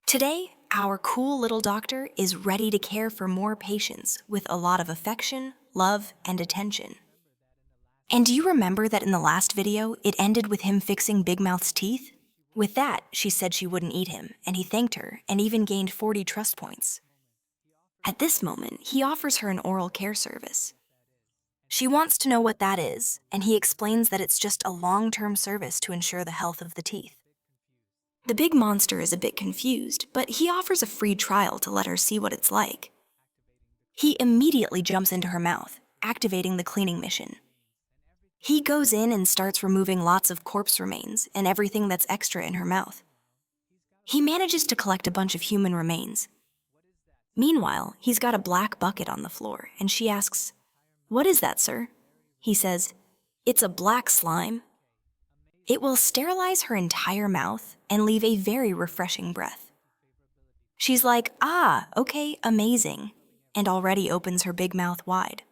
Today, our cool little doctor is ready to care for more patients with a lot of affection, love, and attention. And do you remember that in the last video, it ended with him fixing Big Mouth's teeth? With that, she said she wouldn't eat him, and he thanked her and even gained 40 trust points. At this moment, he offers her an oral care service. She wants to know what that is, and he explains that it's just a long-term service to ensure the health of the teeth. The big monster is a bit confused, but he offers a free trial to let her see what it's like. He immediately jumps into her mouth, activating the cleaning mission. He goes in and starts removing lots of corpse remains and everything that's extra in her mouth. He manages to collect a bunch of human remains. Meanwhile, he's got a black bucket on the floor, and she asks, "What is that, sir?" He says, "It's a black slime. It will sterilize her entire mouth and leave a very refreshing breath." She's like, "Ah, okay, amazing," and already opens her big mouth wide.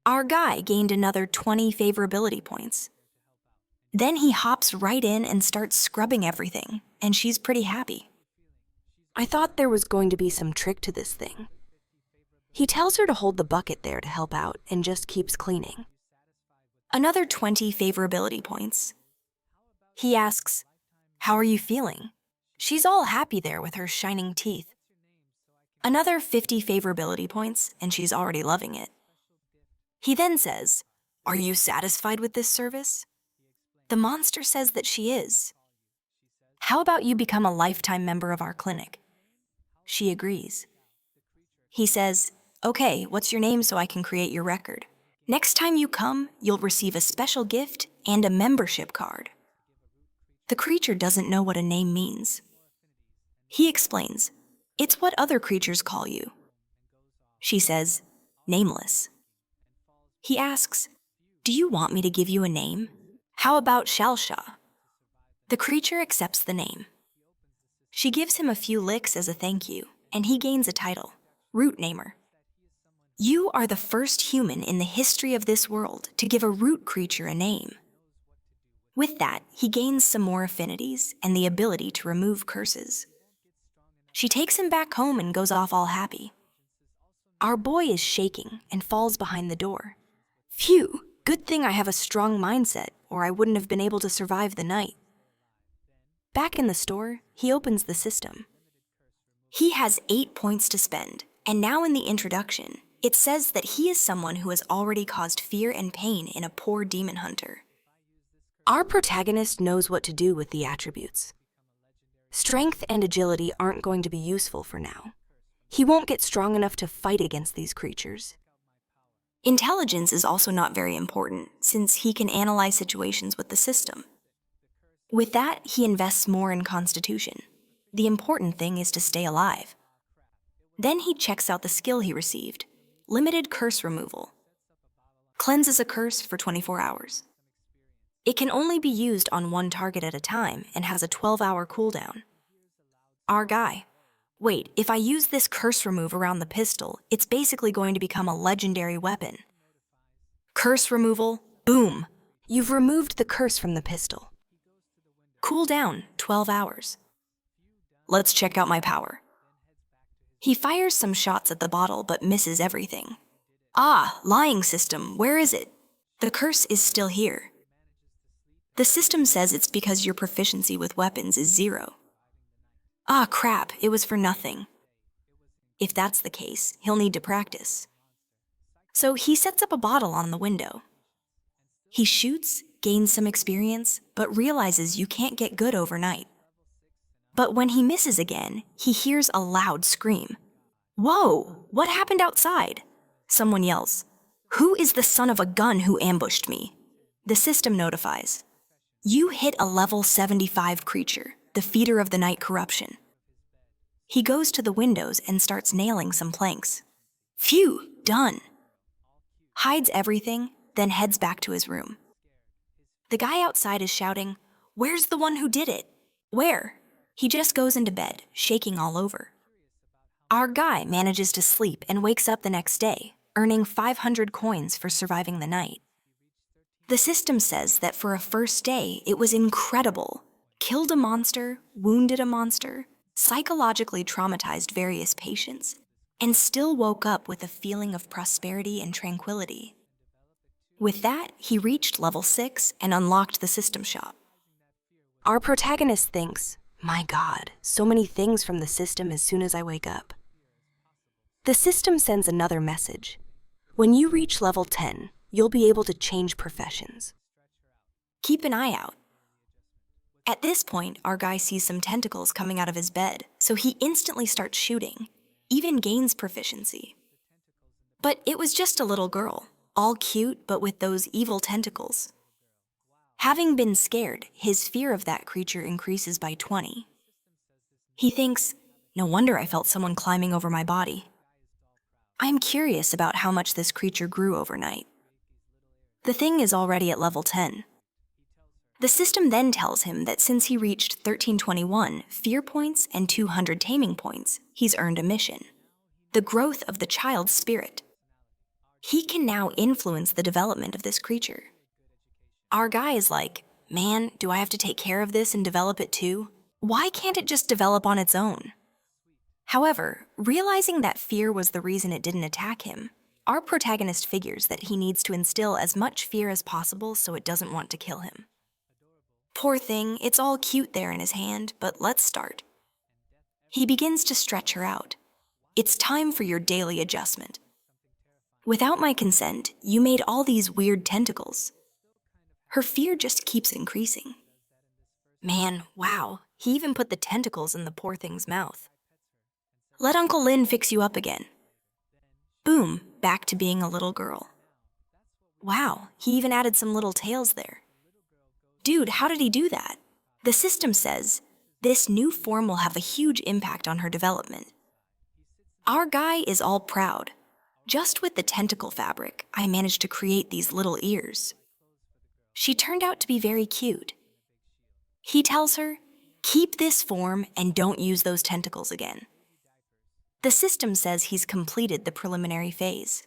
Our guy gained another 20 favorability points. Then he hops right in and starts scrubbing everything, and she's pretty happy. I thought there was going to be some trick to this thing. He tells her to hold the bucket there to help out and just keeps cleaning. Another 20 favorability points. He asks, "How are you feeling?" She's all happy there with her shining teeth. Another 50 favorability points, and she's already loving it. He then says, "Are you satisfied with this service?" The monster says that she is. "How about you become a lifetime member of our clinic?" She agrees. He says, "Okay, what's your name so I can create your record? Next time you come, you'll receive a special gift and a membership card." The creature doesn't know what a name means. He explains, "It's what other creatures call you." She says, "Nameless." He asks, "Do you want me to give you a name? How about Shalsha?" The creature accepts the name. She gives him a few licks as a thank you, and he gains a title, Root Namer. You are the first human in the history of this world to give a root creature a name. With that, he gains some more affinities and the ability to remove curses. She takes him back home and goes off all happy. Our boy is shaking and falls behind the door. Phew, good thing I have a strong mindset, or I wouldn't have been able to survive the night. Back in the store, he opens the system. He has 8 points to spend, and now in the introduction, it says that he is someone who has already caused fear and pain in a poor demon hunter. Our protagonist knows what to do with the attributes. Strength and agility aren't going to be useful for now. He won't get strong enough to fight against these creatures. Intelligence is also not very important, since he can analyze situations with the system. With that, he invests more in Constitution. The important thing is to stay alive. Then he checks out the skill he received, Limited Curse Removal. Cleanses a curse for 24 hours. It can only be used on one target at a time and has a 12-hour cooldown. Our guy, "Wait, if I use this curse remove around the pistol, it's basically going to become a legendary weapon." Curse removal, boom! You've removed the curse from the pistol. Cooldown, 12 hours. Let's check out my power. He fires some shots at the bottle but misses everything. Ah, lying system, where is it? The curse is still here. The system says it's because your proficiency with weapons is 0. Ah, crap, it was for nothing. If that's the case, he'll need to practice. So he sets up a bottle on the window. He shoots, gains some experience, but realizes you can't get good overnight. But when he misses again, he hears a loud scream. Whoa, what happened outside? Someone yells, "Who is the son of a gun who ambushed me?" The system notifies. You hit a level 75 creature, the feeder of the night corruption. He goes to the windows and starts nailing some planks. Phew, done. Hides everything, then heads back to his room. The guy outside is shouting, "Where's the one who did it?" Where? He just goes into bed, shaking all over. Our guy manages to sleep and wakes up the next day, earning 500 coins for surviving the night. The system says that for a first day, it was incredible. Killed a monster, wounded a monster, psychologically traumatized various patients, and still woke up with a feeling of prosperity and tranquility. With that, he reached level 6 and unlocked the system shop. Our protagonist thinks, my God, so many things from the system as soon as I wake up. The system sends another message. When you reach level 10, you'll be able to change professions. Keep an eye out. At this point, our guy sees some tentacles coming out of his bed, so he instantly starts shooting, even gains proficiency. But it was just a little girl, all cute but with those evil tentacles. Having been scared, his fear of that creature increases by 20. He thinks, no wonder I felt someone climbing over my body. I'm curious about how much this creature grew overnight. The thing is already at level 10. The system then tells him that since he reached 1321 fear points and 200 taming points, he's earned a mission: the growth of the child's spirit. He can now influence the development of this creature. Our guy is like, man, do I have to take care of this and develop it too? Why can't it just develop on its own? However, realizing that fear was the reason it didn't attack him, our protagonist figures that he needs to instill as much fear as possible so it doesn't want to kill him. Poor thing, it's all cute there in his hand, but let's start. He begins to stretch her out. It's time for your daily adjustment. Without my consent, you made all these weird tentacles. Her fear just keeps increasing. Man, wow, he even put the tentacles in the poor thing's mouth. Let Uncle Lin fix you up again. Boom, back to being a little girl. Wow, he even added some little tails there. Dude, how did he do that? The system says, this new form will have a huge impact on her development. Our guy is all proud. Just with the tentacle fabric, I managed to create these little ears. She turned out to be very cute. He tells her, keep this form and don't use those tentacles again. The system says he's completed the preliminary phase.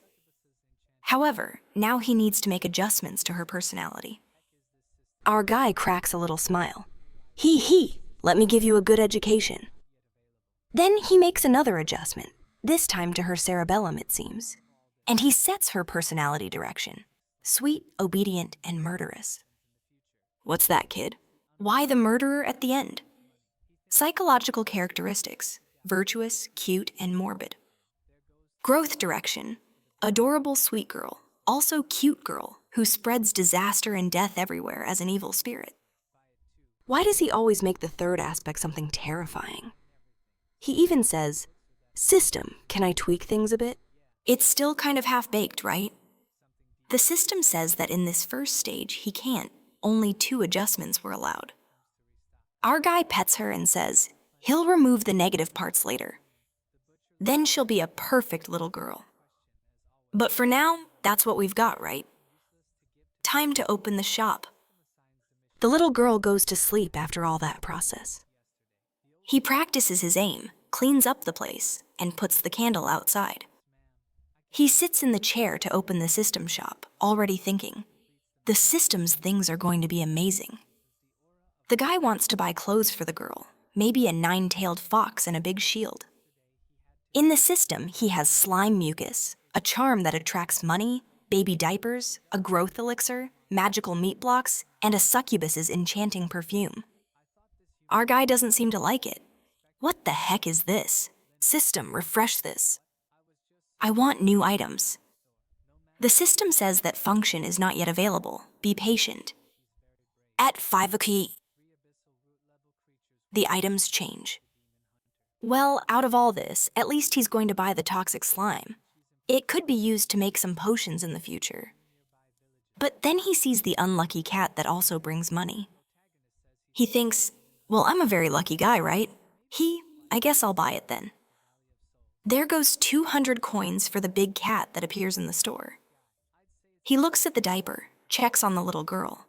However, now he needs to make adjustments to her personality. Our guy cracks a little smile. Let me give you a good education. Then he makes another adjustment, this time to her cerebellum, it seems. And he sets her personality direction: sweet, obedient, and murderous. What's that, kid? Why the murderer at the end? Psychological characteristics: virtuous, cute, and morbid. Growth direction: adorable sweet girl, also cute girl, who spreads disaster and death everywhere as an evil spirit. Why does he always make the third aspect something terrifying? He even says, system, can I tweak things a bit? It's still kind of half-baked, right? The system says that in this first stage, he can't. Only 2 adjustments were allowed. Our guy pets her and says he'll remove the negative parts later. Then she'll be a perfect little girl. But for now, that's what we've got, right? Time to open the shop. The little girl goes to sleep after all that process. He practices his aim, cleans up the place, and puts the candle outside. He sits in the chair to open the system shop, already thinking, the system's things are going to be amazing. The guy wants to buy clothes for the girl, maybe a 9-tailed fox and a big shield. In the system, he has slime mucus, a charm that attracts money, baby diapers, a growth elixir, magical meat blocks, and a succubus's enchanting perfume. Our guy doesn't seem to like it. What the heck is this? System, refresh this. I want new items. The system says that function is not yet available. Be patient. At 5 o'clock, the items change. Well, out of all this, at least he's going to buy the toxic slime. It could be used to make some potions in the future. But then he sees the unlucky cat that also brings money. He thinks, well, I'm a very lucky guy, right? I guess I'll buy it then. There goes 200 coins for the big cat that appears in the store. He looks at the diaper, checks on the little girl.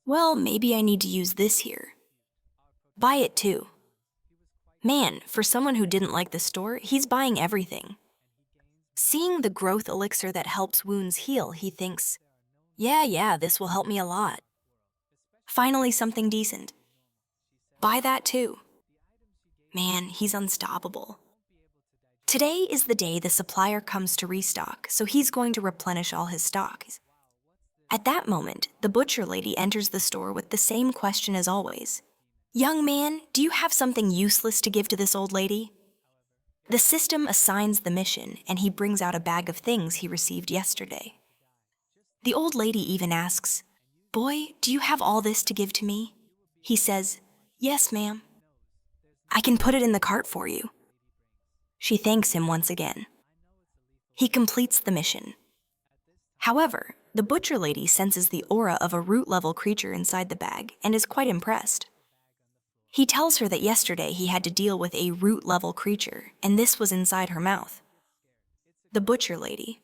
Well, maybe I need to use this here. Buy it too. Man, for someone who didn't like the store, he's buying everything. Seeing the growth elixir that helps wounds heal, he thinks, yeah, this will help me a lot. Finally, something decent. Buy that too. Man, he's unstoppable. Today is the day the supplier comes to restock, so he's going to replenish all his stock. At that moment, the butcher lady enters the store with the same question as always. Young man, do you have something useless to give to this old lady? The system assigns the mission, and he brings out a bag of things he received yesterday. The old lady even asks, Boy, do you have all this to give to me? He says, Yes, ma'am. I can put it in the cart for you. She thanks him once again. He completes the mission. However, the butcher lady senses the aura of a root-level creature inside the bag and is quite impressed. He tells her that yesterday he had to deal with a root-level creature, and this was inside her mouth. The butcher lady,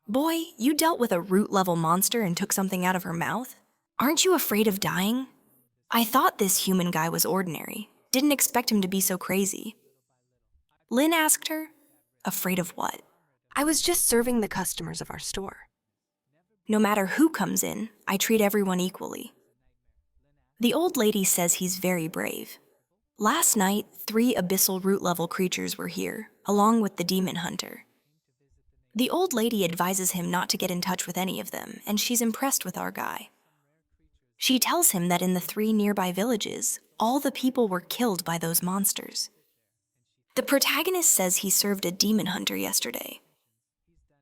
Boy, you dealt with a root-level monster and took something out of her mouth? Aren't you afraid of dying? I thought this human guy was ordinary. Didn't expect him to be so crazy. Lynn asked her, Afraid of what? I was just serving the customers of our store. No matter who comes in, I treat everyone equally. The old lady says he's very brave. Last night, 3 abyssal root-level creatures were here, along with the demon hunter. The old lady advises him not to get in touch with any of them, and she's impressed with our guy. She tells him that in the 3 nearby villages, all the people were killed by those monsters. The protagonist says he served a demon hunter yesterday.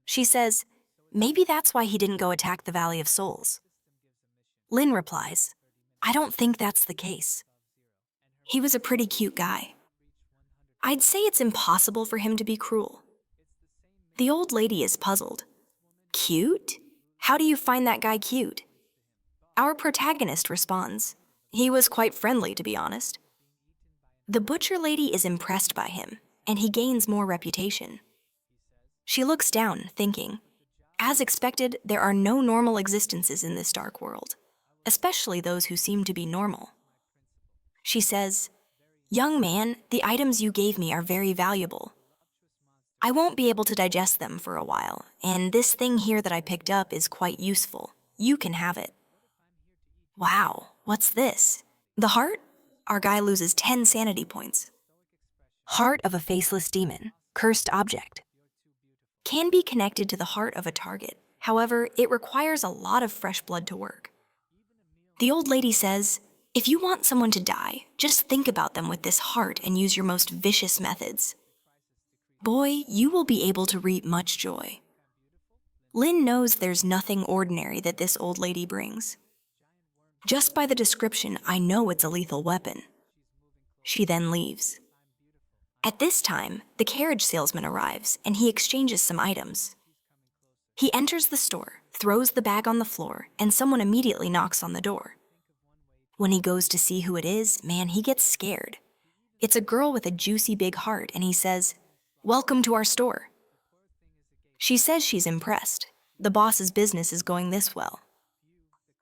She says, maybe that's why he didn't go attack the Valley of Souls. Lynn replies, I don't think that's the case. He was a pretty cute guy. I'd say it's impossible for him to be cruel. The old lady is puzzled. Cute? How do you find that guy cute? Our protagonist responds, he was quite friendly, to be honest. The butcher lady is impressed by him, and he gains more reputation. She looks down, thinking, as expected, there are no normal existences in this dark world, especially those who seem to be normal. She says, Young man, the items you gave me are very valuable. I won't be able to digest them for a while, and this thing here that I picked up is quite useful. You can have it. Wow, what's this? The heart? Our guy loses 10 sanity points. Heart of a faceless demon, cursed object. Can be connected to the heart of a target. However, it requires a lot of fresh blood to work. The old lady says, if you want someone to die, just think about them with this heart and use your most vicious methods. Boy, you will be able to reap much joy. Lynn knows there's nothing ordinary that this old lady brings. Just by the description, I know it's a lethal weapon. She then leaves. At this time, the carriage salesman arrives and he exchanges some items. He enters the store, throws the bag on the floor, and someone immediately knocks on the door. When he goes to see who it is, man, he gets scared. It's a girl with a juicy big heart, and he says, Welcome to our store. She says she's impressed. The boss's business is going this well.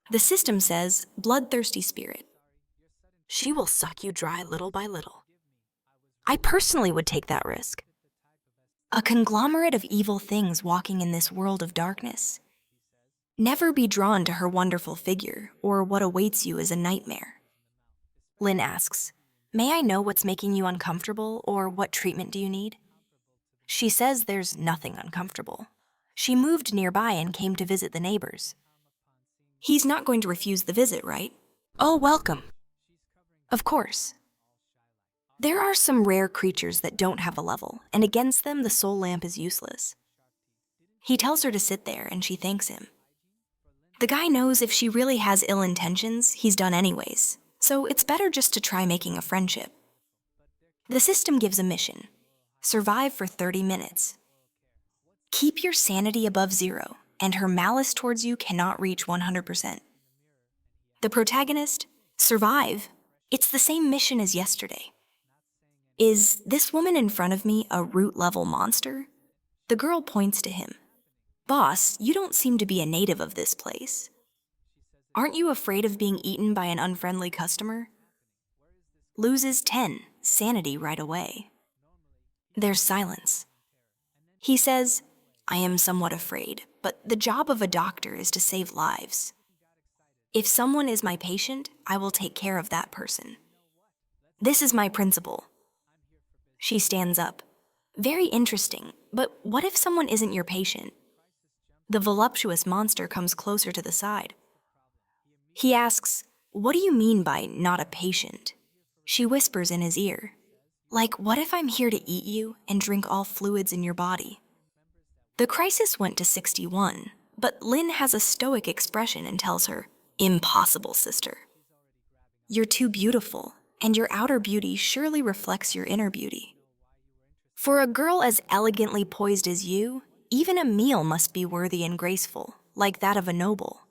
The system says, bloodthirsty spirit. She will suck you dry little by little. I personally would take that risk. A conglomerate of evil things walking in this world of darkness. Never be drawn to her wonderful figure, or what awaits you is a nightmare. Lynn asks, May I know what's making you uncomfortable, or what treatment do you need? She says there's nothing uncomfortable. She moved nearby and came to visit the neighbors. He's not going to refuse the visit, right? Oh, welcome. Of course. There are some rare creatures that don't have a level, and against them the soul lamp is useless. He tells her to sit there, and she thanks him. The guy knows if she really has ill intentions, he's done anyways, so it's better just to try making a friendship. The system gives a mission. Survive for 30 minutes. Keep your sanity above 0, and her malice towards you cannot reach 100%. The protagonist, survive. It's the same mission as yesterday. Is this woman in front of me a root-level monster? The girl points to him. Boss, you don't seem to be a native of this place. Aren't you afraid of being eaten by an unfriendly customer? Loses 10 sanity right away. There's silence. He says, I am somewhat afraid, but the job of a doctor is to save lives. If someone is my patient, I will take care of that person. This is my principle. She stands up. Very interesting, but what if someone isn't your patient? The voluptuous monster comes closer to the side. He asks, "What do you mean by not a patient?" She whispers in his ear, "Like, what if I'm here to eat you and drink all fluids in your body?" The crisis went to 61, but Lynn has a stoic expression and tells her, "Impossible, sister. You're too beautiful, and your outer beauty surely reflects your inner beauty. For a girl as elegantly poised as you, even a meal must be worthy and graceful, like that of a noble."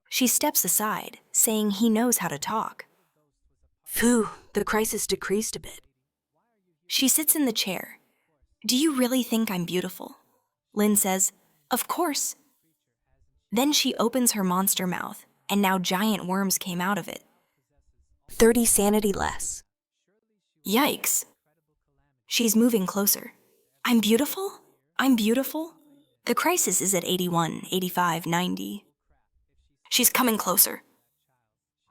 She steps aside, saying he knows how to talk. Phew, the crisis decreased a bit. She sits in the chair. "Do you really think I'm beautiful?" Lynn says, "Of course." Then she opens her monster mouth, and now giant worms came out of it. 30 sanity less. Yikes. She's moving closer. "I'm beautiful? I'm beautiful?" The crisis is at 81, 85, 90. She's coming closer.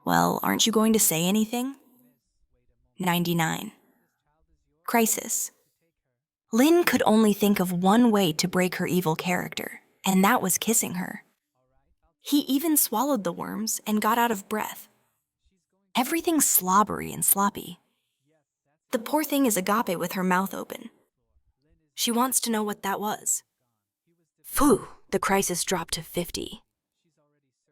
"Well, aren't you going to say anything?" 99. Crisis. Lynn could only think of one way to break her evil character, and that was kissing her. He even swallowed the worms and got out of breath. Everything's slobbery and sloppy. The poor thing is agape with her mouth open. She wants to know what that was. Phew, the crisis dropped to 50.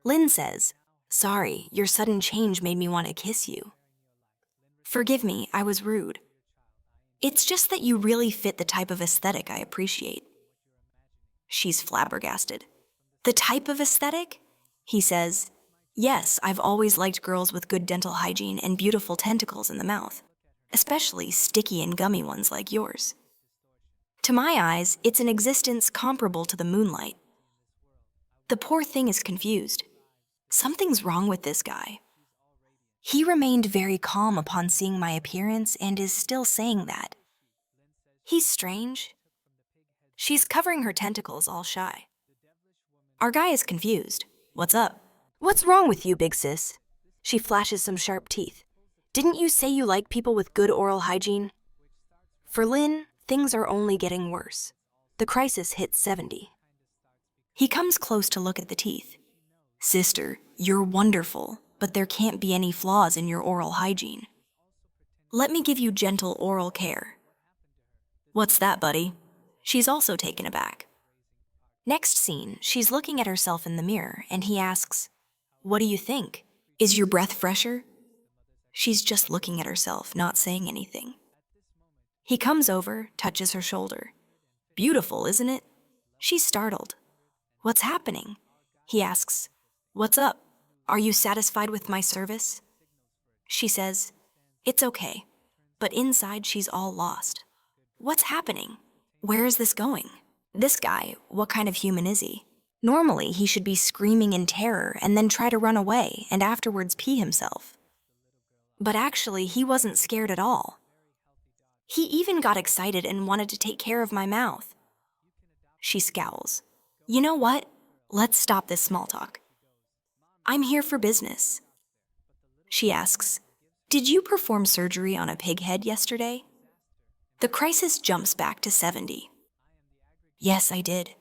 Lynn says, "Sorry, your sudden change made me want to kiss you. Forgive me, I was rude. It's just that you really fit the type of aesthetic I appreciate." She's flabbergasted. "The type of aesthetic?" He says, "Yes, I've always liked girls with good dental hygiene and beautiful tentacles in the mouth, especially sticky and gummy ones like yours. To my eyes, it's an existence comparable to the moonlight." The poor thing is confused. Something's wrong with this guy. He remained very calm upon seeing my appearance and is still saying that. He's strange. She's covering her tentacles all shy. Our guy is confused. "What's up?" What's wrong with you, big sis? She flashes some sharp teeth. Didn't you say you like people with good oral hygiene? For Lynn, things are only getting worse. The crisis hits 70. He comes close to look at the teeth. "Sister, you're wonderful, but there can't be any flaws in your oral hygiene. Let me give you gentle oral care." "What's that, buddy?" She's also taken aback. Next scene, she's looking at herself in the mirror, and he asks, "What do you think? Is your breath fresher?" She's just looking at herself, not saying anything. He comes over, touches her shoulder. "Beautiful, isn't it?" She's startled. "What's happening?" He asks, "What's up? Are you satisfied with my service?" She says, "It's okay," but inside she's all lost. What's happening? Where is this going? This guy, what kind of human is he? Normally, he should be screaming in terror and then try to run away and afterwards pee himself. But actually, he wasn't scared at all. He even got excited and wanted to take care of my mouth. She scowls. "You know what? Let's stop this small talk. I'm here for business." She asks, "Did you perform surgery on a pig head yesterday?" The crisis jumps back to 70. "Yes, I did."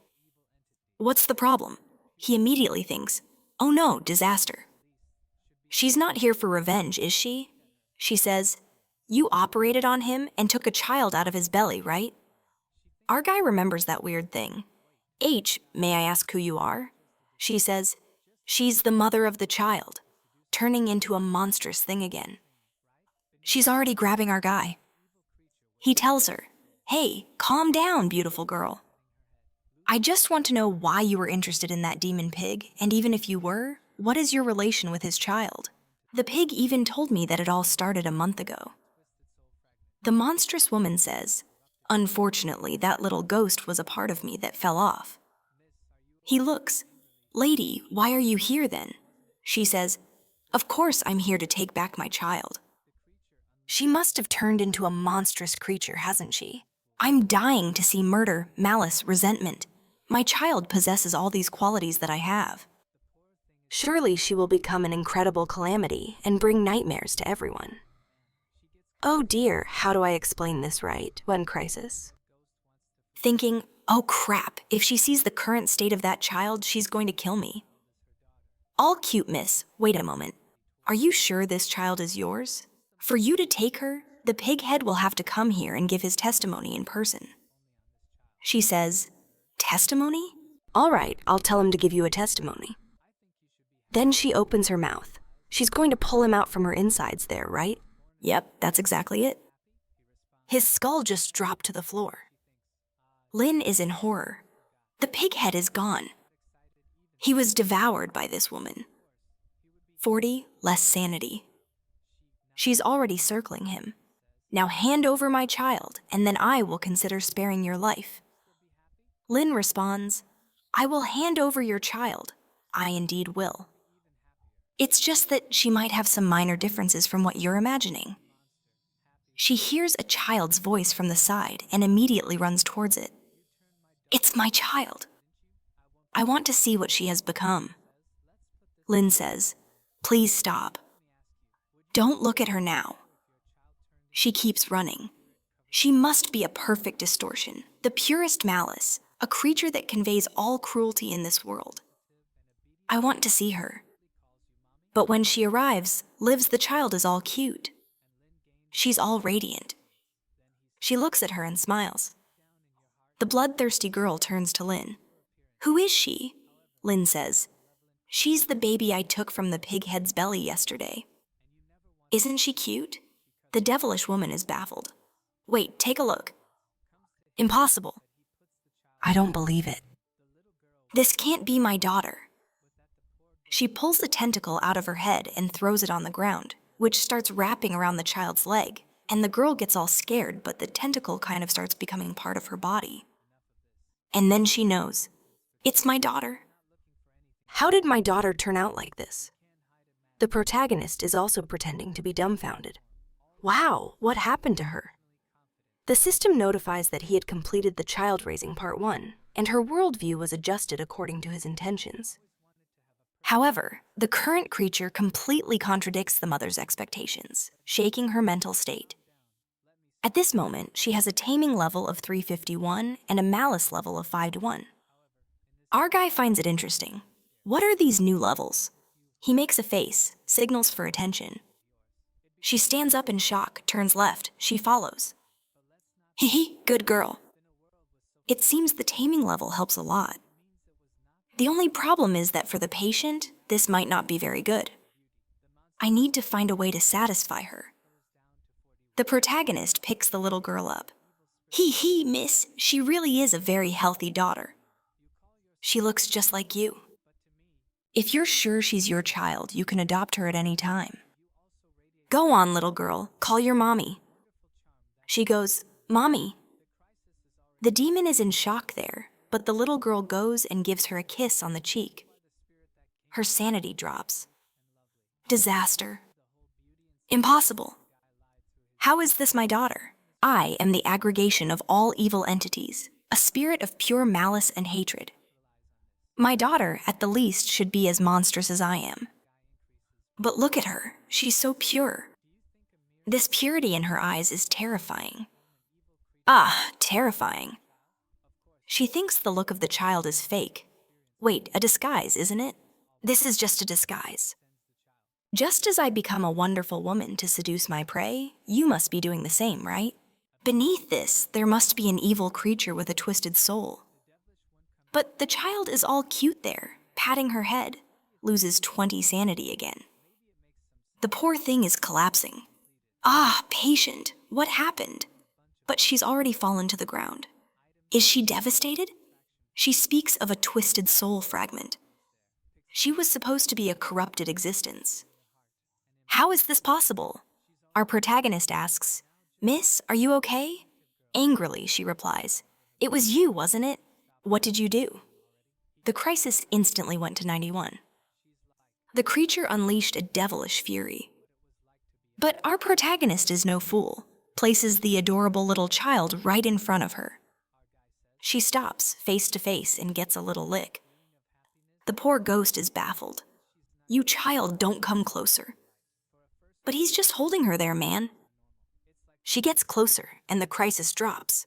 "What's the problem?" He immediately thinks, "Oh no, disaster." She's not here for revenge, is she? She says, "You operated on him and took a child out of his belly, right?" Our guy remembers that weird thing. "H, may I ask who you are?" She says, "She's the mother of the child," turning into a monstrous thing again. She's already grabbing our guy. He tells her, "Hey, calm down, beautiful girl. I just want to know why you were interested in that demon pig, and even if you were, what is your relation with his child? The pig even told me that it all started a month ago." The monstrous woman says, "Unfortunately, that little ghost was a part of me that fell off." He looks, "Lady, why are you here then?" She says, "Of course I'm here to take back my child." She must have turned into a monstrous creature, hasn't she? I'm dying to see murder, malice, resentment. My child possesses all these qualities that I have. Surely she will become an incredible calamity and bring nightmares to everyone. Oh dear, how do I explain this right? When crisis. Thinking, oh crap, if she sees the current state of that child, she's going to kill me. All cute, miss. Wait a moment. Are you sure this child is yours? For you to take her, the pig head will have to come here and give his testimony in person. She says, testimony? All right, I'll tell him to give you a testimony. Then she opens her mouth. She's going to pull him out from her insides there, right? Yep, that's exactly it. His skull just dropped to the floor. Lynn is in horror. The pig head is gone. He was devoured by this woman. 40 less sanity. She's already circling him. Now hand over my child, and then I will consider sparing your life. Lynn responds, I will hand over your child. I indeed will. It's just that she might have some minor differences from what you're imagining. She hears a child's voice from the side and immediately runs towards it. It's my child. I want to see what she has become. Lynn says, please stop. Don't look at her now. She keeps running. She must be a perfect distortion, the purest malice, a creature that conveys all cruelty in this world. I want to see her. But when she arrives, Liv's the child is all cute. She's all radiant. She looks at her and smiles. The bloodthirsty girl turns to Lynn. Who is she? Lynn says. She's the baby I took from the pig head's belly yesterday. Isn't she cute? The devilish woman is baffled. Wait, take a look. Impossible. I don't believe it. This can't be my daughter. She pulls a tentacle out of her head and throws it on the ground, which starts wrapping around the child's leg, and the girl gets all scared, but the tentacle kind of starts becoming part of her body. And then she knows. It's my daughter. How did my daughter turn out like this? The protagonist is also pretending to be dumbfounded. Wow, what happened to her? The system notifies that he had completed the child-raising part 1, and her worldview was adjusted according to his intentions. However, the current creature completely contradicts the mother's expectations, shaking her mental state. At this moment, she has a taming level of 351 and a malice level of 5-1. Our guy finds it interesting. What are these new levels? He makes a face, signals for attention. She stands up in shock, turns left, she follows. Hee, good girl. It seems the taming level helps a lot. The only problem is that for the patient, this might not be very good. I need to find a way to satisfy her. The protagonist picks the little girl up. Hee, miss, she really is a very healthy daughter. She looks just like you. If you're sure she's your child, you can adopt her at any time. Go on, little girl, call your mommy. She goes, Mommy. The demon is in shock there, but the little girl goes and gives her a kiss on the cheek. Her sanity drops. Disaster. Impossible. How is this my daughter? I am the aggregation of all evil entities, a spirit of pure malice and hatred. My daughter, at the least, should be as monstrous as I am. But look at her, she's so pure. This purity in her eyes is terrifying. Ah, terrifying. She thinks the look of the child is fake. Wait, a disguise, isn't it? This is just a disguise. Just as I become a wonderful woman to seduce my prey, you must be doing the same, right? Beneath this, there must be an evil creature with a twisted soul. But the child is all cute there, patting her head, loses 20 sanity again. The poor thing is collapsing. Ah, patient, what happened? But she's already fallen to the ground. Is she devastated? She speaks of a twisted soul fragment. She was supposed to be a corrupted existence. How is this possible? Our protagonist asks, Miss, are you okay? Angrily, she replies, It was you, wasn't it? What did you do? The crisis instantly went to 91. The creature unleashed a devilish fury. But our protagonist is no fool, places the adorable little child right in front of her. She stops, face to face, and gets a little lick. The poor ghost is baffled. You child, don't come closer. But he's just holding her there, man. She gets closer, and the crisis drops.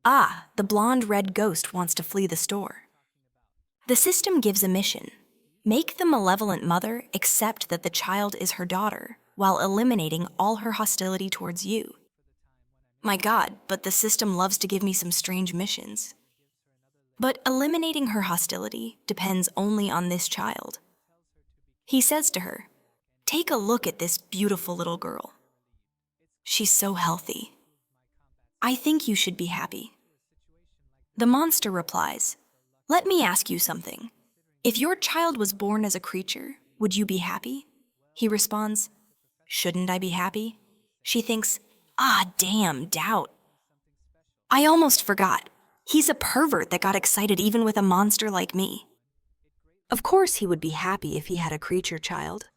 Ah, the blonde-red ghost wants to flee the store. The system gives a mission. Make the malevolent mother accept that the child is her daughter, while eliminating all her hostility towards you. My God, but the system loves to give me some strange missions. But eliminating her hostility depends only on this child. He says to her, "Take a look at this beautiful little girl. She's so healthy. I think you should be happy." The monster replies, "Let me ask you something. If your child was born as a creature, would you be happy?" He responds, "Shouldn't I be happy?" She thinks, "Ah, damn, doubt. I almost forgot. He's a pervert that got excited even with a monster like me." Of course he would be happy if he had a creature child.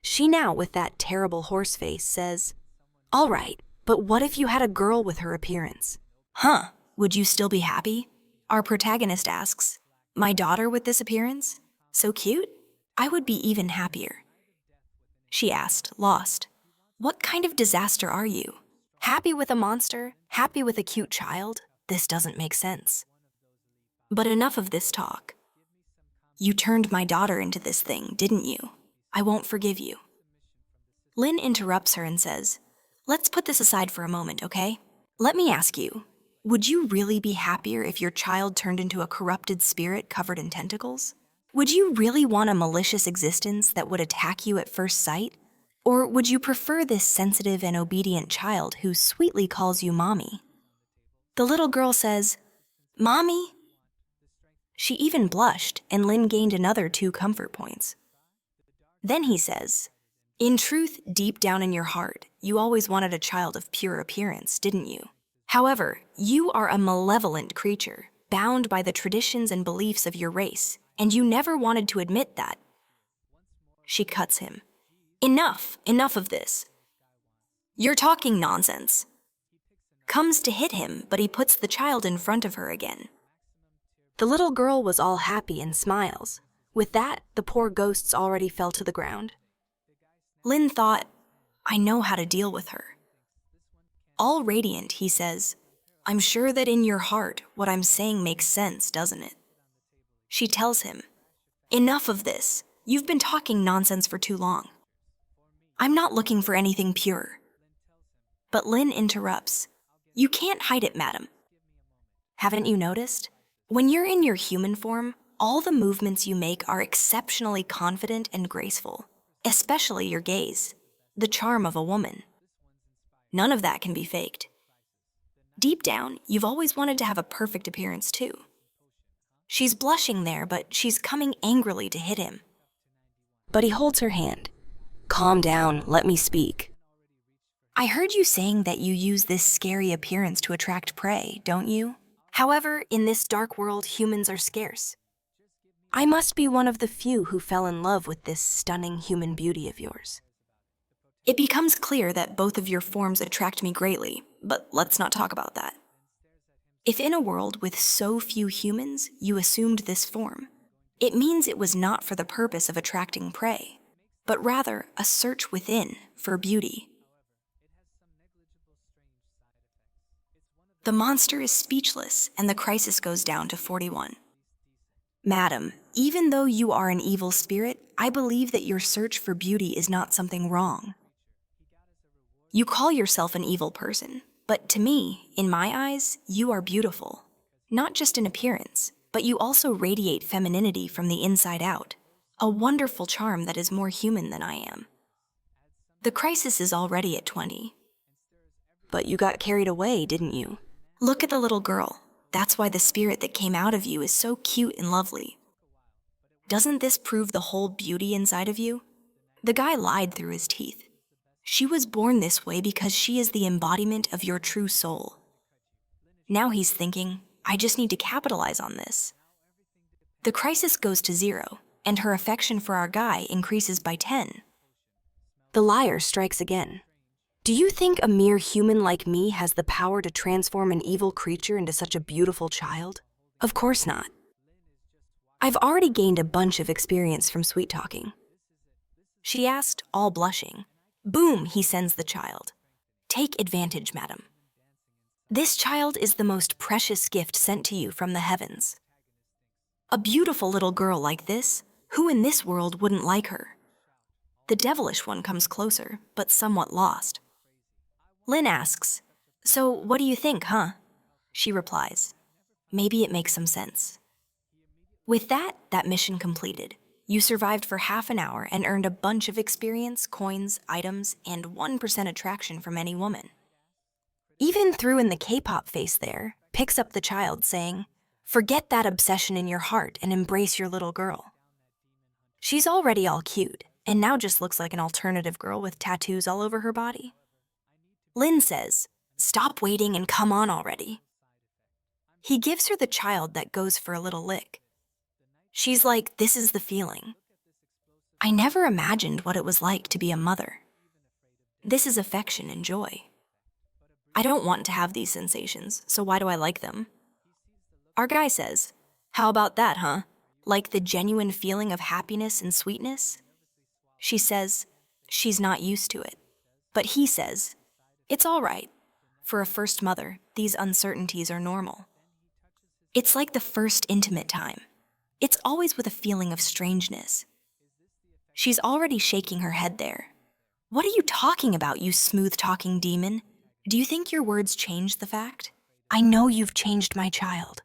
She now, with that terrible horse face, says, "All right, but what if you had a girl with her appearance?" Huh, would you still be happy? Our protagonist asks, "My daughter with this appearance? So cute? I would be even happier." She asked, lost, "What kind of disaster are you? Happy with a monster? Happy with a cute child? This doesn't make sense." But enough of this talk. "You turned my daughter into this thing, didn't you? I won't forgive you." Lynn interrupts her and says, "Let's put this aside for a moment, okay? Let me ask you, would you really be happier if your child turned into a corrupted spirit covered in tentacles? Would you really want a malicious existence that would attack you at first sight? Or would you prefer this sensitive and obedient child who sweetly calls you mommy?" The little girl says, "Mommy?" She even blushed, and Lynn gained another 2 comfort points. Then he says, "In truth, deep down in your heart, you always wanted a child of pure appearance, didn't you? However, you are a malevolent creature, bound by the traditions and beliefs of your race, and you never wanted to admit that." She cuts him. Enough of this. "You're talking nonsense." Comes to hit him, but he puts the child in front of her again. The little girl was all happy and smiles. With that, the poor ghosts already fell to the ground. Lynn thought, "I know how to deal with her." All radiant, he says, "I'm sure that in your heart, what I'm saying makes sense, doesn't it?" She tells him, "Enough of this. You've been talking nonsense for too long. I'm not looking for anything pure." But Lynn interrupts, "You can't hide it, madam. Haven't you noticed? When you're in your human form, all the movements you make are exceptionally confident and graceful, especially your gaze, the charm of a woman. None of that can be faked. Deep down, you've always wanted to have a perfect appearance too." She's blushing there, but she's coming angrily to hit him. But he holds her hand. "Calm down, let me speak." "I heard you saying that you use this scary appearance to attract prey, don't you? However, in this dark world, humans are scarce. I must be one of the few who fell in love with this stunning human beauty of yours." It becomes clear that both of your forms attract me greatly, but let's not talk about that. If in a world with so few humans you assumed this form, it means it was not for the purpose of attracting prey, but rather a search within for beauty. The monster is speechless, and the crisis goes down to 41. "Madam, even though you are an evil spirit, I believe that your search for beauty is not something wrong. You call yourself an evil person, but to me, in my eyes, you are beautiful. Not just in appearance, but you also radiate femininity from the inside out, a wonderful charm that is more human than I am." The crisis is already at 20. "But you got carried away, didn't you?" "Look at the little girl. That's why the spirit that came out of you is so cute and lovely. Doesn't this prove the whole beauty inside of you?" The guy lied through his teeth. "She was born this way because she is the embodiment of your true soul." Now he's thinking, "I just need to capitalize on this." The crisis goes to 0, and her affection for our guy increases by 10. The liar strikes again. "Do you think a mere human like me has the power to transform an evil creature into such a beautiful child? Of course not. I've already gained a bunch of experience from sweet-talking." She asked, all blushing. Boom, he sends the child. Take advantage, madam. This child is the most precious gift sent to you from the heavens. A beautiful little girl like this, who in this world wouldn't like her? The devilish one comes closer, but somewhat lost. Lin asks, "So what do you think, huh?" She replies, "Maybe it makes some sense." With that mission completed. You survived for half an hour and earned a bunch of experience, coins, items, and 1% attraction from any woman. Even threw in the K-pop face there, picks up the child saying, "Forget that obsession in your heart and embrace your little girl." She's already all cute, and now just looks like an alternative girl with tattoos all over her body. Lin says, "Stop waiting and come on already." He gives her the child that goes for a little lick. She's like, "This is the feeling. I never imagined what it was like to be a mother. This is affection and joy. I don't want to have these sensations, so why do I like them?" Our guy says, "How about that, huh? Like the genuine feeling of happiness and sweetness?" She says, she's not used to it. But he says, "It's all right. For a first mother, these uncertainties are normal. It's like the first intimate time. It's always with a feeling of strangeness." She's already shaking her head there. "What are you talking about, you smooth-talking demon? Do you think your words change the fact? I know you've changed my child.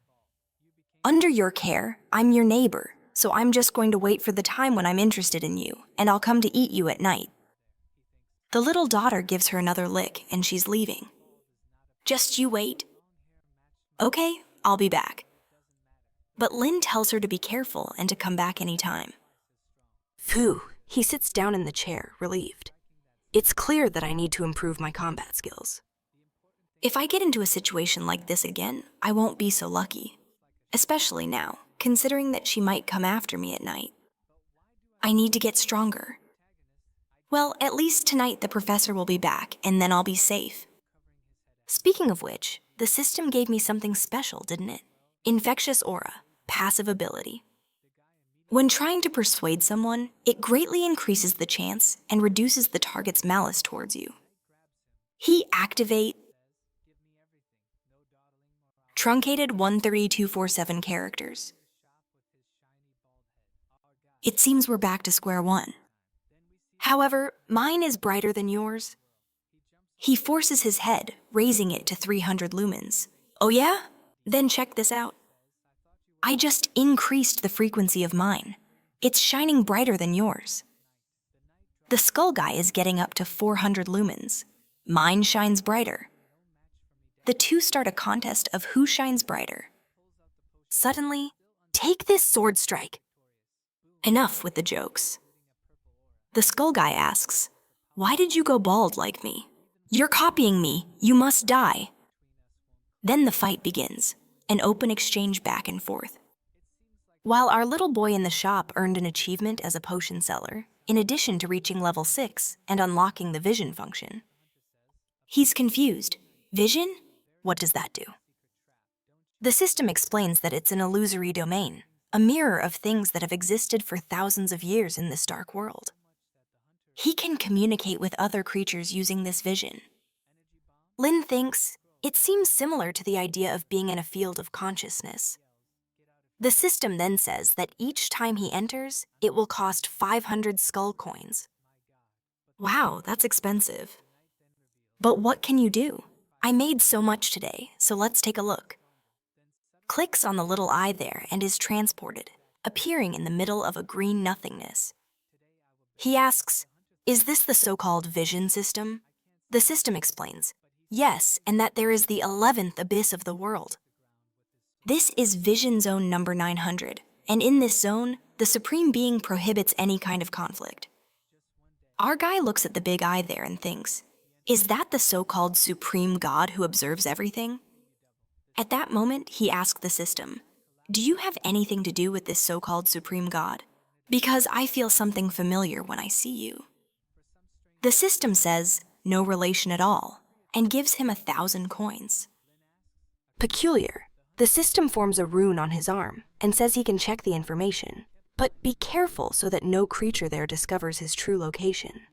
Under your care, I'm your neighbor, so I'm just going to wait for the time when I'm interested in you, and I'll come to eat you at night." The little daughter gives her another lick, and she's leaving. "Just you wait." "Okay, I'll be back." But Lin tells her to be careful and to come back any time. Phew, he sits down in the chair, relieved. It's clear that I need to improve my combat skills. If I get into a situation like this again, I won't be so lucky. Especially now, considering that she might come after me at night. I need to get stronger. Well, at least tonight the professor will be back, and then I'll be safe. Speaking of which, the system gave me something special, didn't it? Infectious aura, passive ability. When trying to persuade someone, it greatly increases the chance and reduces the target's malice towards you. He activate truncated 13247 characters. It seems we're back to square one. However, mine is brighter than yours. He forces his head, raising it to 300 lumens. Oh yeah? Then check this out. I just increased the frequency of mine. It's shining brighter than yours. The skull guy is getting up to 400 lumens. Mine shines brighter. The two start a contest of who shines brighter. Suddenly, take this sword strike. Enough with the jokes. The skull guy asks, "Why did you go bald like me? You're copying me. You must die." Then the fight begins, an open exchange back and forth. While our little boy in the shop earned an achievement as a potion seller, in addition to reaching level 6 and unlocking the vision function. He's confused. Vision? What does that do? The system explains that it's an illusory domain, a mirror of things that have existed for thousands of years in this dark world. He can communicate with other creatures using this vision. Lin thinks it seems similar to the idea of being in a field of consciousness. The system then says that each time he enters, it will cost 500 skull coins. Wow, that's expensive. But what can you do? I made so much today, so let's take a look. Clicks on the little eye there and is transported, appearing in the middle of a green nothingness. He asks, "Is this the so-called vision system?" The system explains, "Yes, and that there is the 11th abyss of the world. This is Vision Zone number 900, and in this zone, the Supreme Being prohibits any kind of conflict." Our guy looks at the big eye there and thinks, is that the so-called Supreme God who observes everything? At that moment, he asked the system, "Do you have anything to do with this so-called Supreme God? Because I feel something familiar when I see you." The system says, "No relation at all," and gives him 1,000 coins. Peculiar. The system forms a rune on his arm and says he can check the information, but be careful so that no creature there discovers his true location.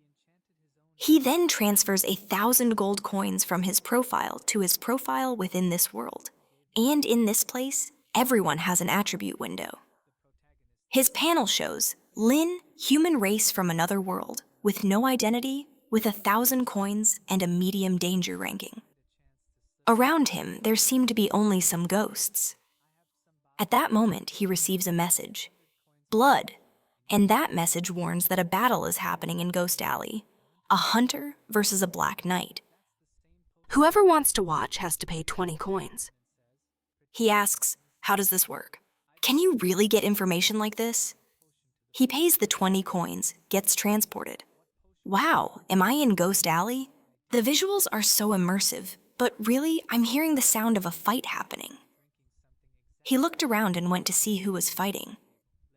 He then transfers 1,000 gold coins from his profile to his profile within this world. And in this place, everyone has an attribute window. His panel shows Lin, human race from another world, with no identity, with 1,000 coins and a medium danger ranking. Around him, there seem to be only some ghosts. At that moment, he receives a message, blood, and that message warns that a battle is happening in Ghost Alley, a hunter versus a black knight. Whoever wants to watch has to pay 20 coins. He asks, how does this work? Can you really get information like this? He pays the 20 coins, gets transported. Wow, am I in Ghost Alley? The visuals are so immersive, but really, I'm hearing the sound of a fight happening. He looked around and went to see who was fighting.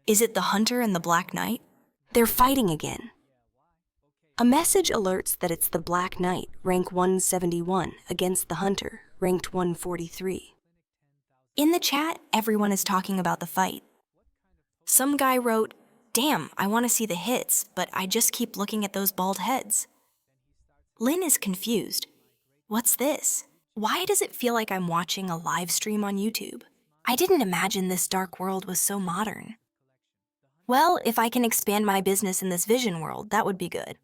Is it the hunter and the black knight? They're fighting again. A message alerts that it's the Black Knight, rank 171, against the Hunter, ranked 143. In the chat, everyone is talking about the fight. Some guy wrote, damn, I want to see the hits, but I just keep looking at those bald heads. Lin is confused. What's this? Why does it feel like I'm watching a live stream on YouTube? I didn't imagine this dark world was so modern. Well, if I can expand my business in this vision world, that would be good.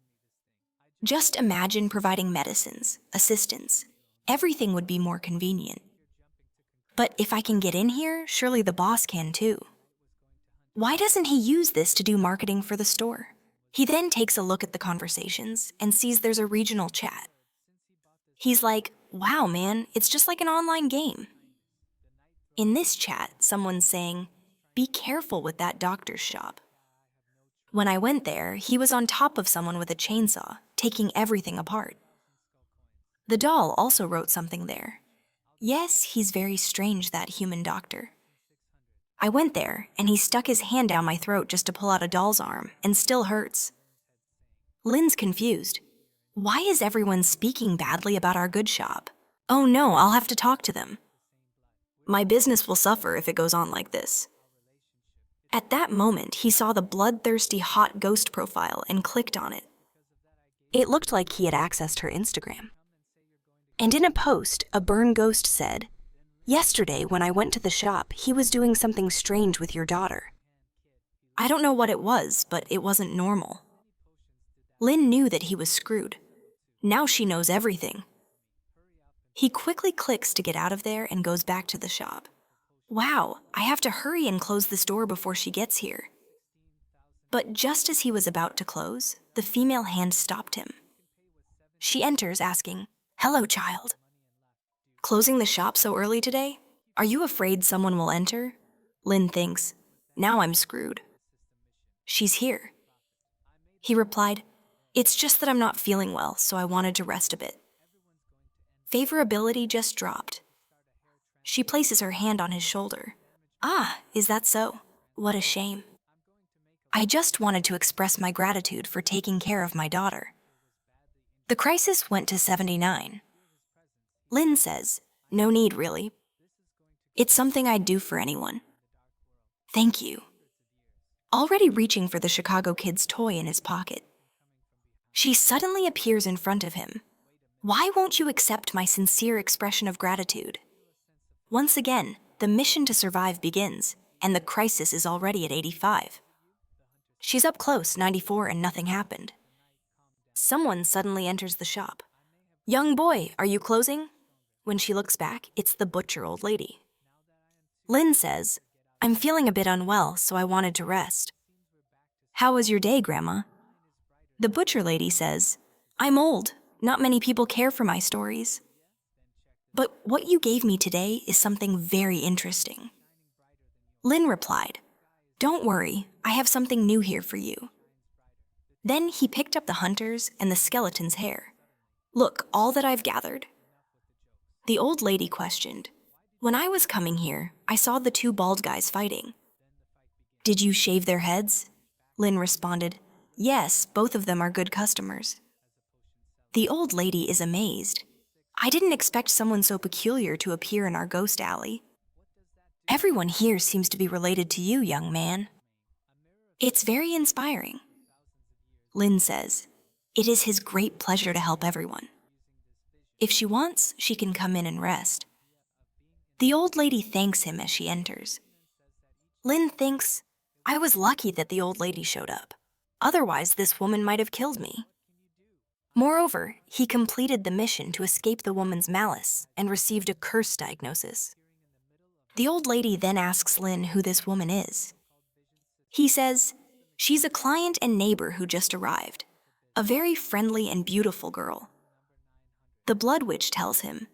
Just imagine providing medicines, assistance. Everything would be more convenient. But if I can get in here, surely the boss can too. Why doesn't he use this to do marketing for the store? He then takes a look at the conversations and sees there's a regional chat. He's like, wow, man, it's just like an online game. In this chat, someone's saying, be careful with that doctor's shop. When I went there, he was on top of someone with a chainsaw, taking everything apart. The doll also wrote something there. Yes, he's very strange, that human doctor. I went there, and he stuck his hand down my throat just to pull out a doll's arm, and still hurts. Lin's confused. Why is everyone speaking badly about our good shop? Oh no, I'll have to talk to them. My business will suffer if it goes on like this. At that moment, he saw the bloodthirsty hot ghost profile and clicked on it. It looked like he had accessed her Instagram. And in a post, a burn ghost said, yesterday when I went to the shop, he was doing something strange with your daughter. I don't know what it was, but it wasn't normal. Lin knew that he was screwed. Now she knows everything. He quickly clicks to get out of there and goes back to the shop. Wow, I have to hurry and close this door before she gets here. But just as he was about to close, the female hand stopped him. She enters asking, hello, child. Closing the shop so early today? Are you afraid someone will enter? Lin thinks, now I'm screwed. She's here. He replied, it's just that I'm not feeling well, so I wanted to rest a bit. Favorability just dropped. She places her hand on his shoulder. Ah, is that so? What a shame. I just wanted to express my gratitude for taking care of my daughter. The crisis went to 79. Lin says, no need really. It's something I'd do for anyone. Thank you. Already reaching for the Chicago kid's toy in his pocket. She suddenly appears in front of him. Why won't you accept my sincere expression of gratitude? Once again, the mission to survive begins, and the crisis is already at 85. She's up close, 94, and nothing happened. Someone suddenly enters the shop. Young boy, are you closing? When she looks back, it's the butcher old lady. Lin says, I'm feeling a bit unwell, so I wanted to rest. How was your day, Grandma? The butcher lady says, I'm old. Not many people care for my stories. But what you gave me today is something very interesting. Lin replied, don't worry, I have something new here for you. Then he picked up the hunter's and the skeleton's hair. Look, all that I've gathered. The old lady questioned, when I was coming here, I saw the two bald guys fighting. Did you shave their heads? Lin responded, yes, both of them are good customers. The old lady is amazed. I didn't expect someone so peculiar to appear in our ghost alley. Everyone here seems to be related to you, young man. It's very inspiring. Lin says, It is his great pleasure to help everyone. If she wants, she can come in and rest. The old lady thanks him as she enters. Lin thinks, I was lucky that the old lady showed up. Otherwise, this woman might have killed me. Moreover, he completed the mission to escape the woman's malice and received a curse diagnosis. The old lady then asks Lin who this woman is. He says, she's a client and neighbor who just arrived, a very friendly and beautiful girl. The Blood Witch tells him,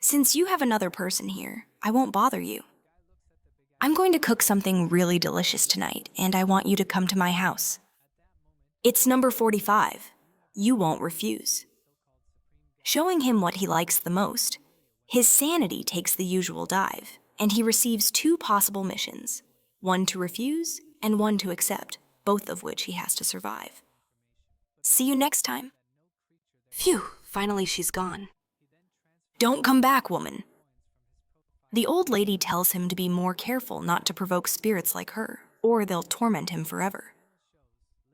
since you have another person here, I won't bother you. I'm going to cook something really delicious tonight, and I want you to come to my house. It's number 45. You won't refuse. Showing him what he likes the most, his sanity takes the usual dive, and he receives 2 possible missions, one to refuse and one to accept, both of which he has to survive. See you next time. Phew, finally she's gone. Don't come back, woman. The old lady tells him to be more careful not to provoke spirits like her, or they'll torment him forever.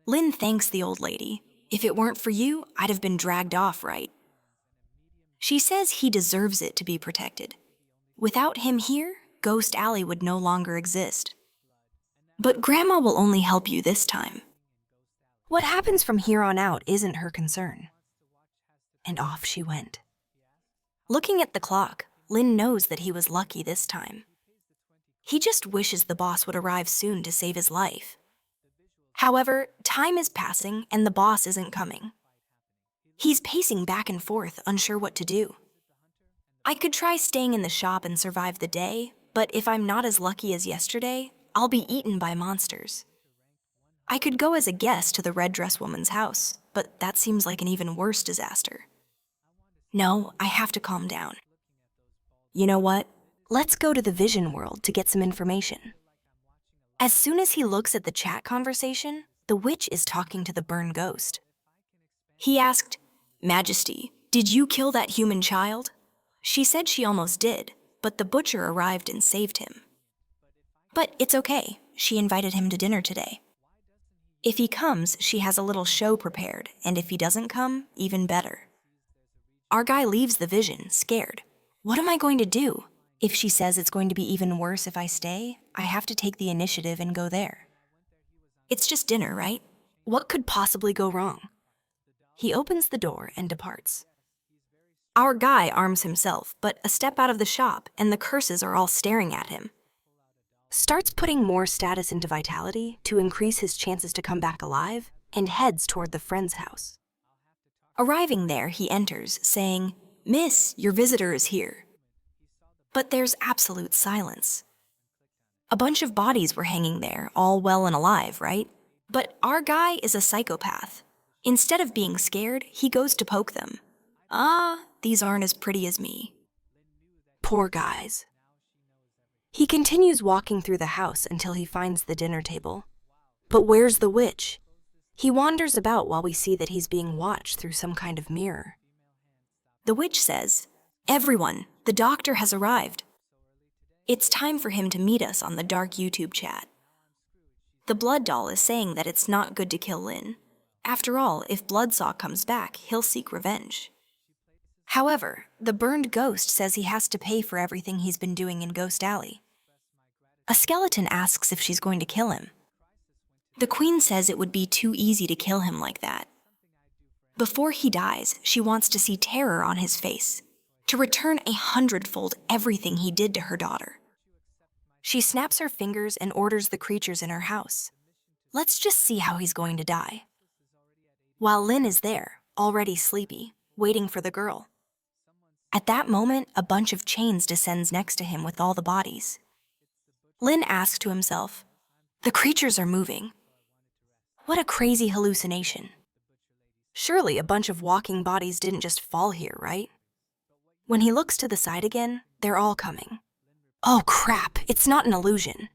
Lin thanks the old lady. If it weren't for you, I'd have been dragged off, right? She says he deserves it to be protected. Without him here, Ghost Alley would no longer exist. But Grandma will only help you this time. What happens from here on out isn't her concern. And off she went. Looking at the clock, Lin knows that he was lucky this time. He just wishes the boss would arrive soon to save his life. However, time is passing and the boss isn't coming. He's pacing back and forth, unsure what to do. I could try staying in the shop and survive the day, but if I'm not as lucky as yesterday, I'll be eaten by monsters. I could go as a guest to the red dress woman's house, but that seems like an even worse disaster. No, I have to calm down. You know what? Let's go to the vision world to get some information. As soon as he looks at the chat conversation, the witch is talking to the burned ghost. He asked, Majesty, did you kill that human child? She said she almost did, but the butcher arrived and saved him. But it's okay, she invited him to dinner today. If he comes, she has a little show prepared, and if he doesn't come, even better. Our guy leaves the vision, scared. What am I going to do? If she says it's going to be even worse if I stay, I have to take the initiative and go there. It's just dinner, right? What could possibly go wrong? He opens the door and departs. Our guy arms himself, but a step out of the shop, and the curses are all staring at him. Starts putting more status into vitality to increase his chances to come back alive, and heads toward the friend's house. Arriving there, he enters, saying, Miss, your visitor is here. But there's absolute silence. A bunch of bodies were hanging there, all well and alive, right? But our guy is a psychopath. Instead of being scared, he goes to poke them. These aren't as pretty as me. Poor guys. He continues walking through the house until he finds the dinner table. But where's the witch? He wanders about while we see that he's being watched through some kind of mirror. The witch says, Everyone, the doctor has arrived. It's time for him to meet us on the dark YouTube chat. The blood doll is saying that it's not good to kill Lin. After all, if Bloodsaw comes back, he'll seek revenge. However, the burned ghost says he has to pay for everything he's been doing in Ghost Alley. A skeleton asks if she's going to kill him. The queen says it would be too easy to kill him like that. Before he dies, she wants to see terror on his face, to return 100-fold everything he did to her daughter. She snaps her fingers and orders the creatures in her house. Let's just see how he's going to die. While Lin is there, already sleepy, waiting for the girl. At that moment, a bunch of chains descends next to him with all the bodies. Lin asks to himself, the creatures are moving. What a crazy hallucination. Surely a bunch of walking bodies didn't just fall here, right? When he looks to the side again, they're all coming. Oh crap, it's not an illusion.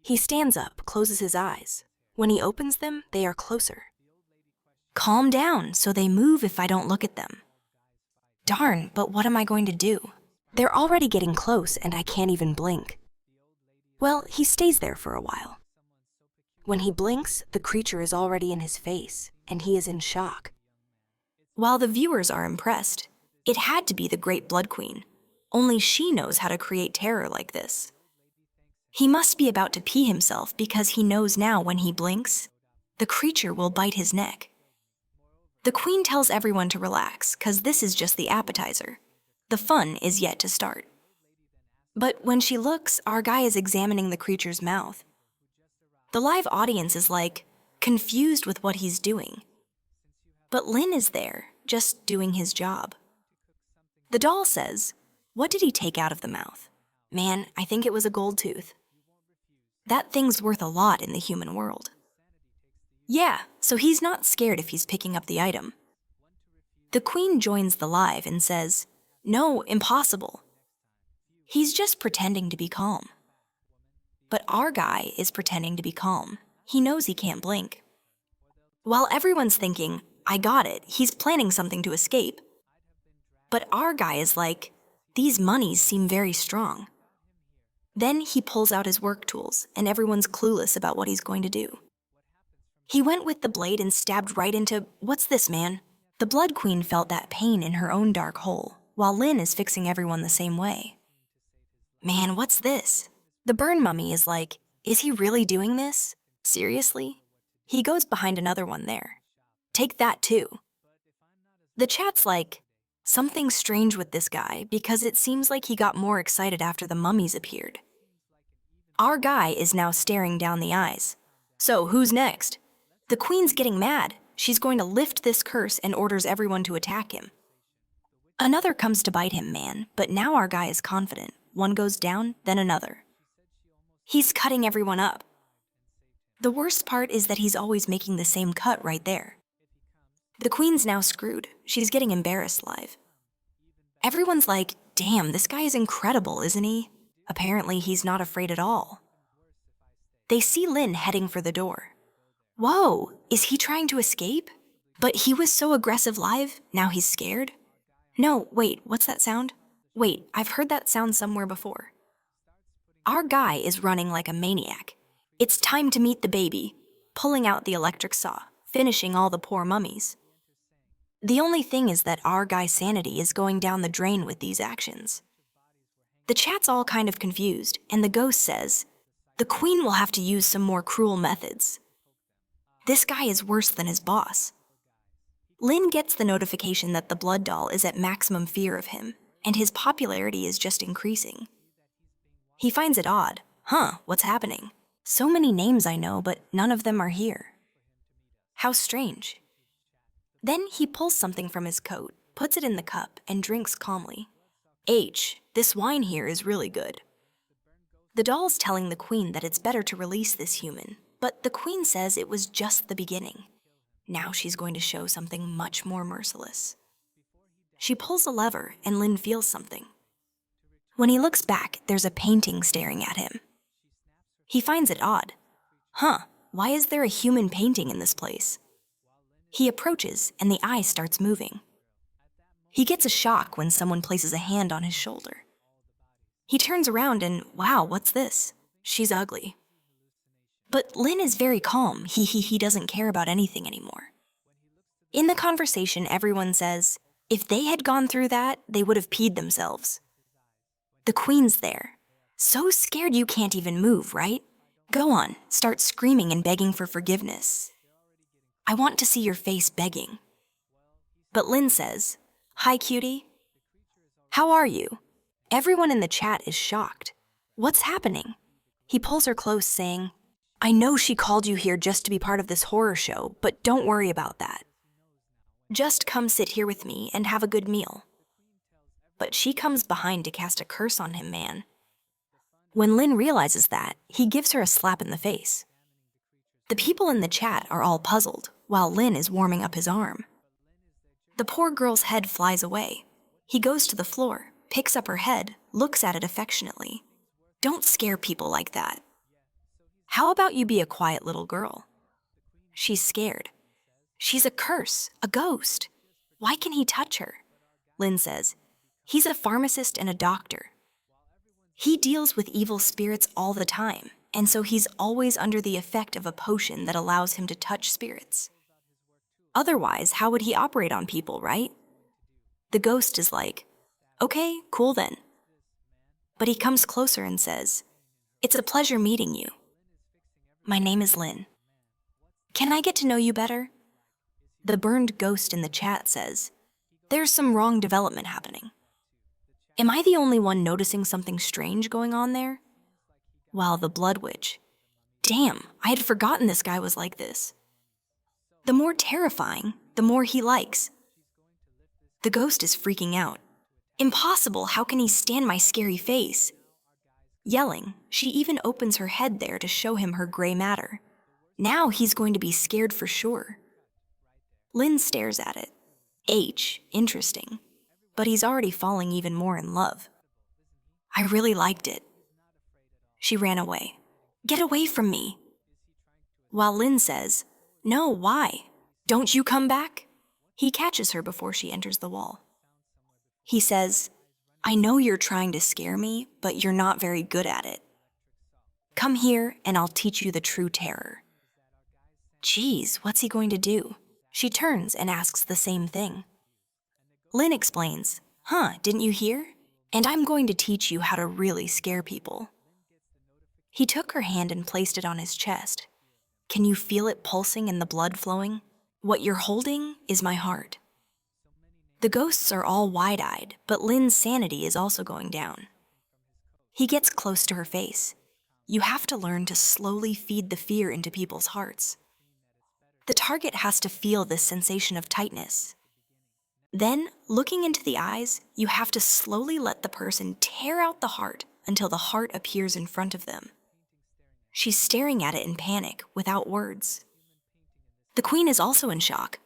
He stands up, closes his eyes. When he opens them, they are closer. Calm down, so they move if I don't look at them. Darn, but what am I going to do? They're already getting close and I can't even blink. Well, he stays there for a while. When he blinks, the creature is already in his face. and he is in shock. While the viewers are impressed, it had to be the Great Blood Queen. Only she knows how to create terror like this. He must be about to pee himself because he knows now when he blinks, the creature will bite his neck. The queen tells everyone to relax, cause this is just the appetizer. The fun is yet to start. But when she looks, our guy is examining the creature's mouth. The live audience is like, confused with what he's doing. But Lin is there, just doing his job. The doll says, "What did he take out of the mouth?" "Man, I think it was a gold tooth." That thing's worth a lot in the human world. Yeah, so he's not scared if he's picking up the item. The queen joins the live and says, "No, impossible." He's just pretending to be calm. But our guy is pretending to be calm. He knows he can't blink. While everyone's thinking, "I got it, he's planning something to escape." But our guy is like, "These monies seem very strong." Then he pulls out his work tools, and everyone's clueless about what he's going to do. He went with the blade and stabbed right into, what's this, man? The Blood Queen felt that pain in her own dark hole, while Lin is fixing everyone the same way. Man, what's this? The burn mummy is like, is he really doing this? Seriously? He goes behind another one there. Take that too. The chat's like, something strange with this guy because it seems like he got more excited after the mummies appeared. Our guy is now staring down the eyes. So who's next? The queen's getting mad. She's going to lift this curse and orders everyone to attack him. Another comes to bite him, man, but now our guy is confident. One goes down, then another. He's cutting everyone up. The worst part is that he's always making the same cut right there. The queen's now screwed. She's getting embarrassed live. Everyone's like, damn, this guy is incredible, isn't he? Apparently, he's not afraid at all. They see Lin heading for the door. Whoa, is he trying to escape? But he was so aggressive live, now he's scared? No, wait, what's that sound? Wait, I've heard that sound somewhere before. Our guy is running like a maniac. It's time to meet the baby, pulling out the electric saw, finishing all the poor mummies. The only thing is that our guy's sanity is going down the drain with these actions. The chat's all kind of confused, and the ghost says, the queen will have to use some more cruel methods. This guy is worse than his boss. Lin gets the notification that the blood doll is at maximum fear of him, and his popularity is just increasing. He finds it odd. Huh, what's happening? So many names I know, but none of them are here. How strange. Then he pulls something from his coat, puts it in the cup, and drinks calmly. This wine here is really good. The doll's telling the queen that it's better to release this human, but the queen says it was just the beginning. Now she's going to show something much more merciless. She pulls a lever, and Lin feels something. When he looks back, there's a painting staring at him. He finds it odd. Huh, why is there a human painting in this place? He approaches, and the eye starts moving. He gets a shock when someone places a hand on his shoulder. He turns around and, wow, what's this? She's ugly. But Lin is very calm. He doesn't care about anything anymore. In the conversation, everyone says, if they had gone through that, they would have peed themselves. The queen's there. So scared you can't even move, right? Go on, start screaming and begging for forgiveness. I want to see your face begging. But Lin says, hi, cutie. How are you? Everyone in the chat is shocked. What's happening? He pulls her close, saying, I know she called you here just to be part of this horror show, but don't worry about that. Just come sit here with me and have a good meal. But she comes behind to cast a curse on him, man. When Lin realizes that, he gives her a slap in the face. The people in the chat are all puzzled, while Lin is warming up his arm. The poor girl's head flies away. He goes to the floor, picks up her head, looks at it affectionately. Don't scare people like that. How about you be a quiet little girl? She's scared. She's a curse, a ghost. Why can he touch her? Lin says, he's a pharmacist and a doctor. He deals with evil spirits all the time, and so he's always under the effect of a potion that allows him to touch spirits. Otherwise, how would he operate on people, right? The ghost is like, okay, cool then. But he comes closer and says, it's a pleasure meeting you. My name is Lynn. Can I get to know you better? The burned ghost in the chat says, there's some wrong development happening. Am I the only one noticing something strange going on there? While the Blood Witch, damn, I had forgotten this guy was like this. The more terrifying, the more he likes. The ghost is freaking out. Impossible, how can he stand my scary face? Yelling, she even opens her head there to show him her gray matter. Now he's going to be scared for sure. Lynn stares at it. Interesting. But he's already falling even more in love. I really liked it. She ran away. Get away from me. While Lynn says, no, why? Don't you come back? He catches her before she enters the wall. He says, I know you're trying to scare me, but you're not very good at it. Come here and I'll teach you the true terror. Geez, what's he going to do? She turns and asks the same thing. Lynn explains, didn't you hear? And I'm going to teach you how to really scare people. He took her hand and placed it on his chest. Can you feel it pulsing and the blood flowing? What you're holding is my heart. The ghosts are all wide-eyed, but Lynn's sanity is also going down. He gets close to her face. You have to learn to slowly feed the fear into people's hearts. The target has to feel this sensation of tightness. Then, looking into the eyes, you have to slowly let the person tear out the heart until the heart appears in front of them. She's staring at it in panic, without words. The queen is also in shock.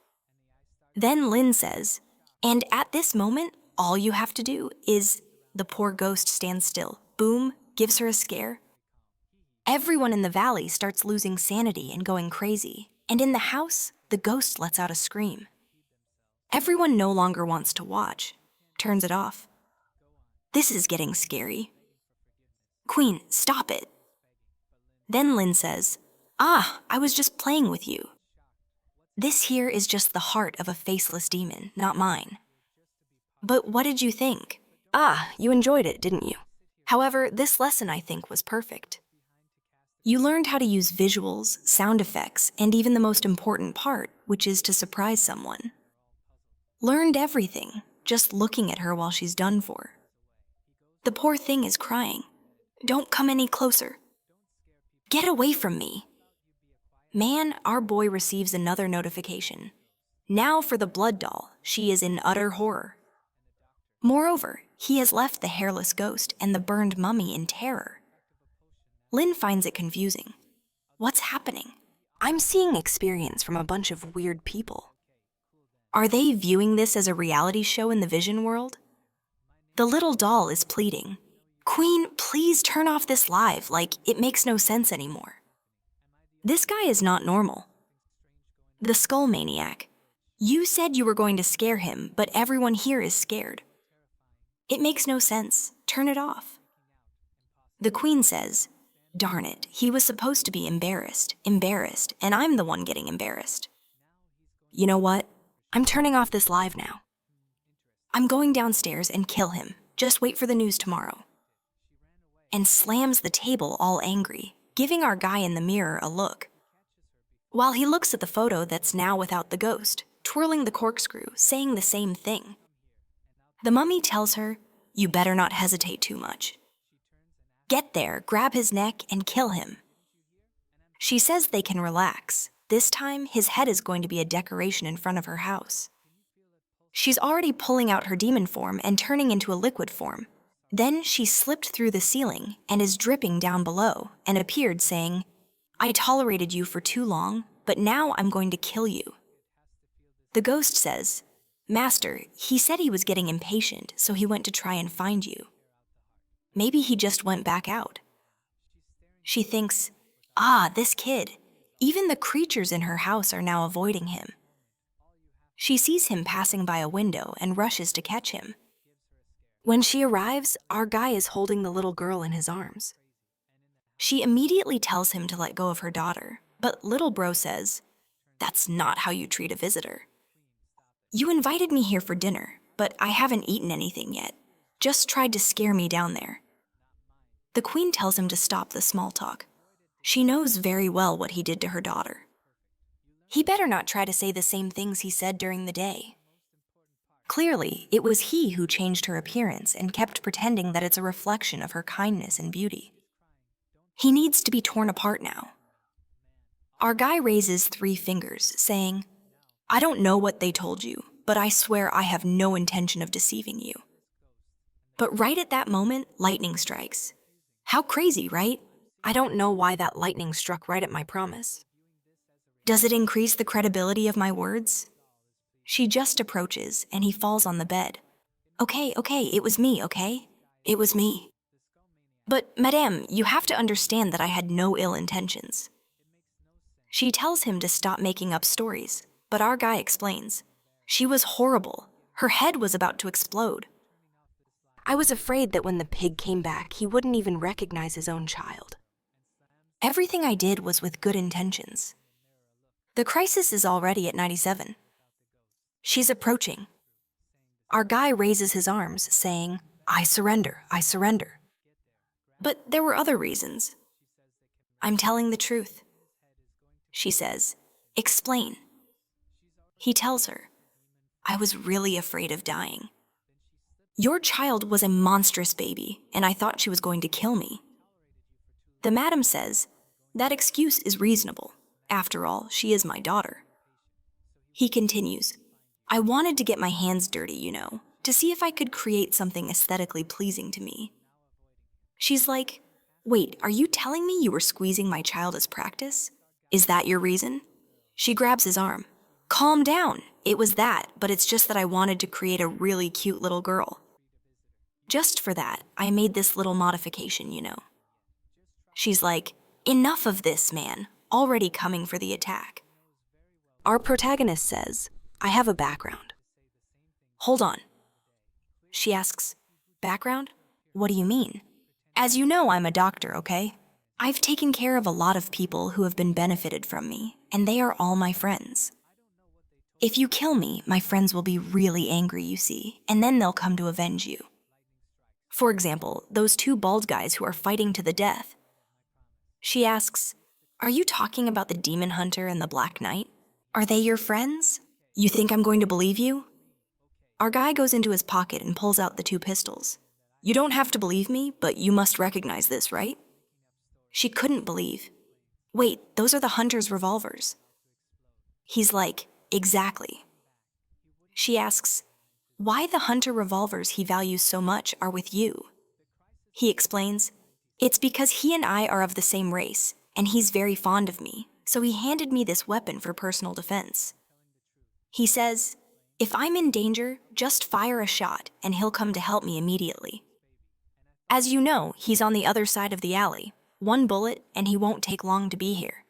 Then Lynn says, and at this moment, all you have to do is... The poor ghost stands still. Boom, gives her a scare. Everyone in the valley starts losing sanity and going crazy. And in the house, the ghost lets out a scream. Everyone no longer wants to watch, turns it off. This is getting scary. Queen, stop it. Then Lynn says, I was just playing with you. This here is just the heart of a faceless demon, not mine. But what did you think? You enjoyed it, didn't you? However, this lesson I think was perfect. You learned how to use visuals, sound effects, and even the most important part, which is to surprise someone. Learned everything, just looking at her while she's done for. The poor thing is crying. Don't come any closer. Get away from me. Man, our boy receives another notification. Now for the blood doll, she is in utter horror. Moreover, he has left the hairless ghost and the burned mummy in terror. Lynn finds it confusing. What's happening? I'm seeing experience from a bunch of weird people. Are they viewing this as a reality show in the vision world? The little doll is pleading. Queen, please turn off this live, like it makes no sense anymore. This guy is not normal. The skull maniac. You said you were going to scare him, but everyone here is scared. It makes no sense. Turn it off. The queen says, darn it, he was supposed to be embarrassed, and I'm the one getting embarrassed. You know what? I'm turning off this live now. I'm going downstairs and kill him. Just wait for the news tomorrow. And slams the table all angry, giving our guy in the mirror a look. While he looks at the photo that's now without the ghost, twirling the corkscrew, saying the same thing. The mummy tells her, you better not hesitate too much. Get there, grab his neck, and kill him. She says they can relax. This time, his head is going to be a decoration in front of her house. She's already pulling out her demon form and turning into a liquid form. Then she slipped through the ceiling and is dripping down below and appeared saying, I tolerated you for too long, but now I'm going to kill you. The ghost says, Master, he said he was getting impatient, so he went to try and find you. Maybe he just went back out. She thinks, this kid. Even the creatures in her house are now avoiding him. She sees him passing by a window and rushes to catch him. When she arrives, our guy is holding the little girl in his arms. She immediately tells him to let go of her daughter, but little bro says, That's not how you treat a visitor. You invited me here for dinner, but I haven't eaten anything yet. Just tried to scare me down there. The queen tells him to stop the small talk. She knows very well what he did to her daughter. He better not try to say the same things he said during the day. Clearly, it was he who changed her appearance and kept pretending that it's a reflection of her kindness and beauty. He needs to be torn apart now. Our guy raises 3 fingers, saying, I don't know what they told you, but I swear I have no intention of deceiving you. But right at that moment, lightning strikes. How crazy, right? I don't know why that lightning struck right at my promise. Does it increase the credibility of my words? She just approaches, and he falls on the bed. Okay, it was me, okay? It was me. But, madame, you have to understand that I had no ill intentions. She tells him to stop making up stories, but our guy explains. She was horrible. Her head was about to explode. I was afraid that when the pig came back, he wouldn't even recognize his own child. Everything I did was with good intentions. The crisis is already at 97. She's approaching. Our guy raises his arms, saying, I surrender, I surrender. But there were other reasons. I'm telling the truth. She says, explain. He tells her, I was really afraid of dying. Your child was a monstrous baby, and I thought she was going to kill me. The madam says, that excuse is reasonable. After all, she is my daughter. He continues, I wanted to get my hands dirty, to see if I could create something aesthetically pleasing to me. She's like, wait, are you telling me you were squeezing my child as practice? Is that your reason? She grabs his arm. Calm down. It was that, but it's just that I wanted to create a really cute little girl. Just for that, I made this little modification, She's like, enough of this, man, already coming for the attack. Our protagonist says, I have a background. Hold on. She asks, background? What do you mean? As you know, I'm a doctor, okay? I've taken care of a lot of people who have been benefited from me, and they are all my friends. If you kill me, my friends will be really angry, you see, and then they'll come to avenge you. For example, those 2 bald guys who are fighting to the death. She asks, are you talking about the demon hunter and the Black Knight? Are they your friends? You think I'm going to believe you? Our guy goes into his pocket and pulls out the 2 pistols. You don't have to believe me, but you must recognize this, right? She couldn't believe. Wait, those are the hunter's revolvers. He's like, exactly. She asks, why the hunter revolvers he values so much are with you? He explains, it's because he and I are of the same race, and he's very fond of me, so he handed me this weapon for personal defense. He says, if I'm in danger, just fire a shot, and he'll come to help me immediately. As you know, he's on the other side of the alley. 1 bullet, and he won't take long to be here.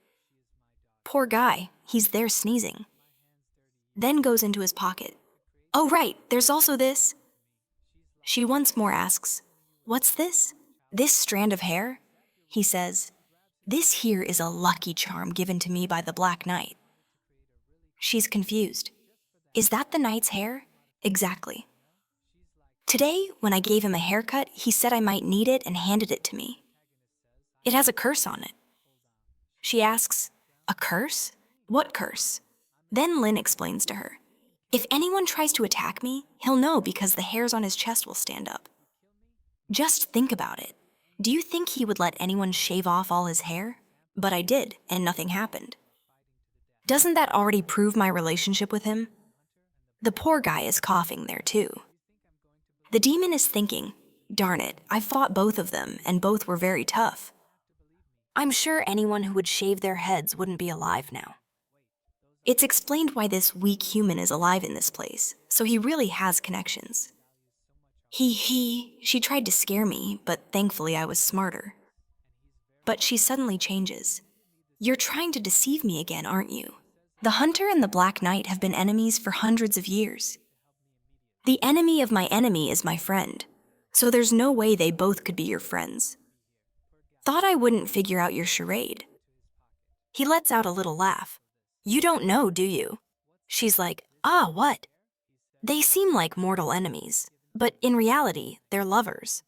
Poor guy, he's there sneezing. Then goes into his pocket. Oh right, there's also this. She once more asks, what's this? This strand of hair? He says, this here is a lucky charm given to me by the Black Knight. She's confused. Is that the knight's hair? Exactly. Today, when I gave him a haircut, he said I might need it and handed it to me. It has a curse on it. She asks, a curse? What curse? Then Lynn explains to her, if anyone tries to attack me, he'll know because the hairs on his chest will stand up. Just think about it. Do you think he would let anyone shave off all his hair? But I did, and nothing happened. Doesn't that already prove my relationship with him? The poor guy is coughing there too. The demon is thinking, darn it, I fought both of them, and both were very tough. I'm sure anyone who would shave their heads wouldn't be alive now. It's explained why this weak human is alive in this place, so he really has connections. She tried to scare me, but thankfully I was smarter. But she suddenly changes. You're trying to deceive me again, aren't you? The hunter and the Black Knight have been enemies for hundreds of years. The enemy of my enemy is my friend, so there's no way they both could be your friends. Thought I wouldn't figure out your charade. He lets out a little laugh. You don't know, do you? She's like, ah, what? They seem like mortal enemies, but in reality, they're lovers.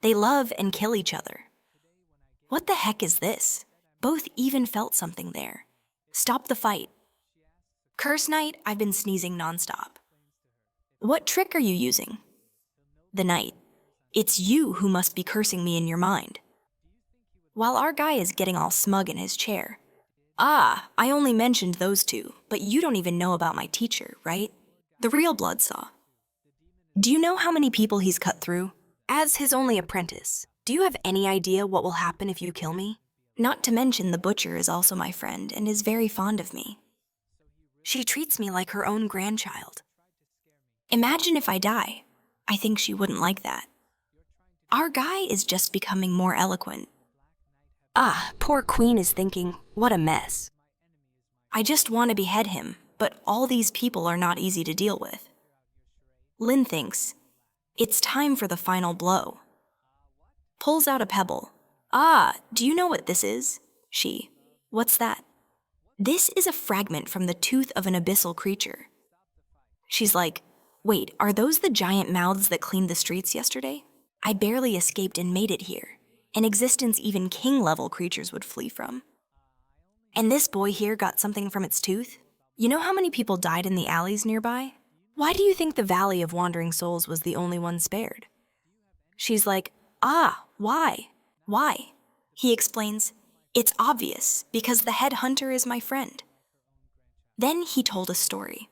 They love and kill each other. What the heck is this? Both even felt something there. Stop the fight. Curse night, I've been sneezing nonstop. What trick are you using? The night. It's you who must be cursing me in your mind. While our guy is getting all smug in his chair. Ah, I only mentioned those two, but you don't even know about my teacher, right? The real Bloodsaw. Do you know how many people he's cut through? As his only apprentice, do you have any idea what will happen if you kill me? Not to mention the butcher is also my friend and is very fond of me. She treats me like her own grandchild. Imagine if I die. I think she wouldn't like that. Our guy is just becoming more eloquent. Ah, poor Queen is thinking, what a mess. I just want to behead him, but all these people are not easy to deal with. Lin thinks, it's time for the final blow. Pulls out a pebble. Ah, do you know what this is? She. What's that? This is a fragment from the tooth of an abyssal creature. She's like, wait, are those the giant mouths that cleaned the streets yesterday? I barely escaped and made it here, an existence even king-level creatures would flee from. And this boy here got something from its tooth? You know how many people died in the alleys nearby? Why do you think the Valley of Wandering Souls was the only one spared? She's like, ah, why? Why? He explains, it's obvious, because the head hunter is my friend. Then he told a story.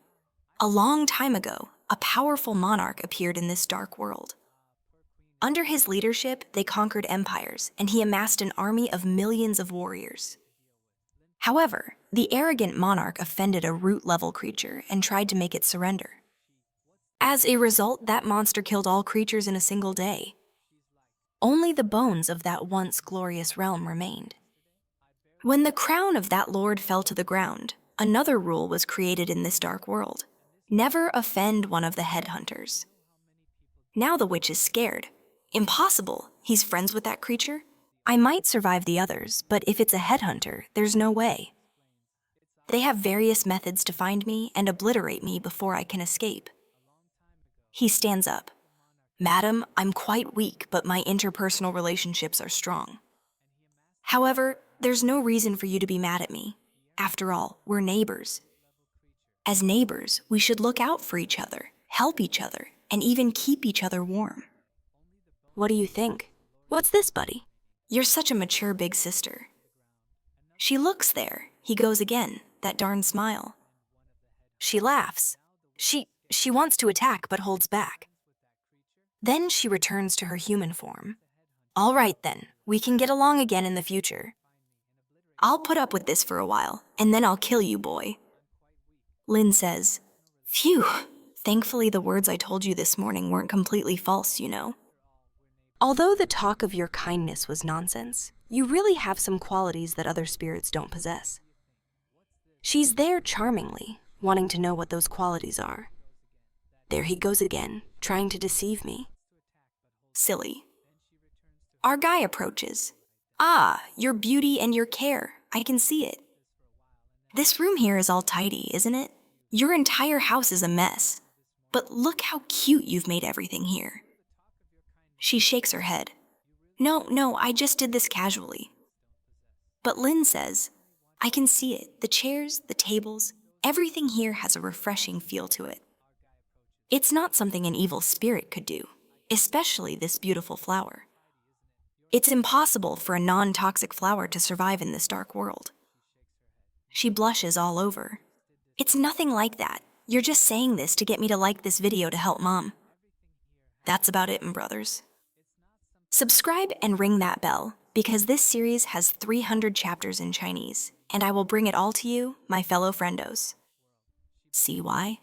A long time ago, a powerful monarch appeared in this dark world. Under his leadership, they conquered empires, and he amassed an army of millions of warriors. However, the arrogant monarch offended a root-level creature and tried to make it surrender. As a result, that monster killed all creatures in a single day. Only the bones of that once glorious realm remained. When the crown of that lord fell to the ground, another rule was created in this dark world. Never offend one of the headhunters. Now the witch is scared. Impossible, he's friends with that creature. I might survive the others, but if it's a headhunter, there's no way. They have various methods to find me and obliterate me before I can escape. He stands up. Madam, I'm quite weak, but my interpersonal relationships are strong. However, there's no reason for you to be mad at me. After all, we're neighbors. As neighbors, we should look out for each other, help each other, and even keep each other warm. What do you think? What's this, buddy? You're such a mature big sister. She looks there. He goes again, that darn smile. She laughs. She wants to attack but holds back. Then she returns to her human form. All right then, we can get along again in the future. I'll put up with this for a while, and then I'll kill you, boy. Lin says, phew, thankfully the words I told you this morning weren't completely false, you know. Although the talk of your kindness was nonsense, you really have some qualities that other spirits don't possess. She's there charmingly, wanting to know what those qualities are. There he goes again, trying to deceive me. Silly. Our guy approaches. Ah, your beauty and your care, I can see it. This room here is all tidy, isn't it? Your entire house is a mess. But look how cute you've made everything here. She shakes her head. No, I just did this casually. But Lin says, I can see it. The chairs, the tables, everything here has a refreshing feel to it. It's not something an evil spirit could do, especially this beautiful flower. It's impossible for a non-toxic flower to survive in this dark world. She blushes all over. It's nothing like that. You're just saying this to get me to like this video to help Mom. That's about it, brothers. Subscribe and ring that bell, because this series has 300 chapters in Chinese, and I will bring it all to you, my fellow friendos. See why?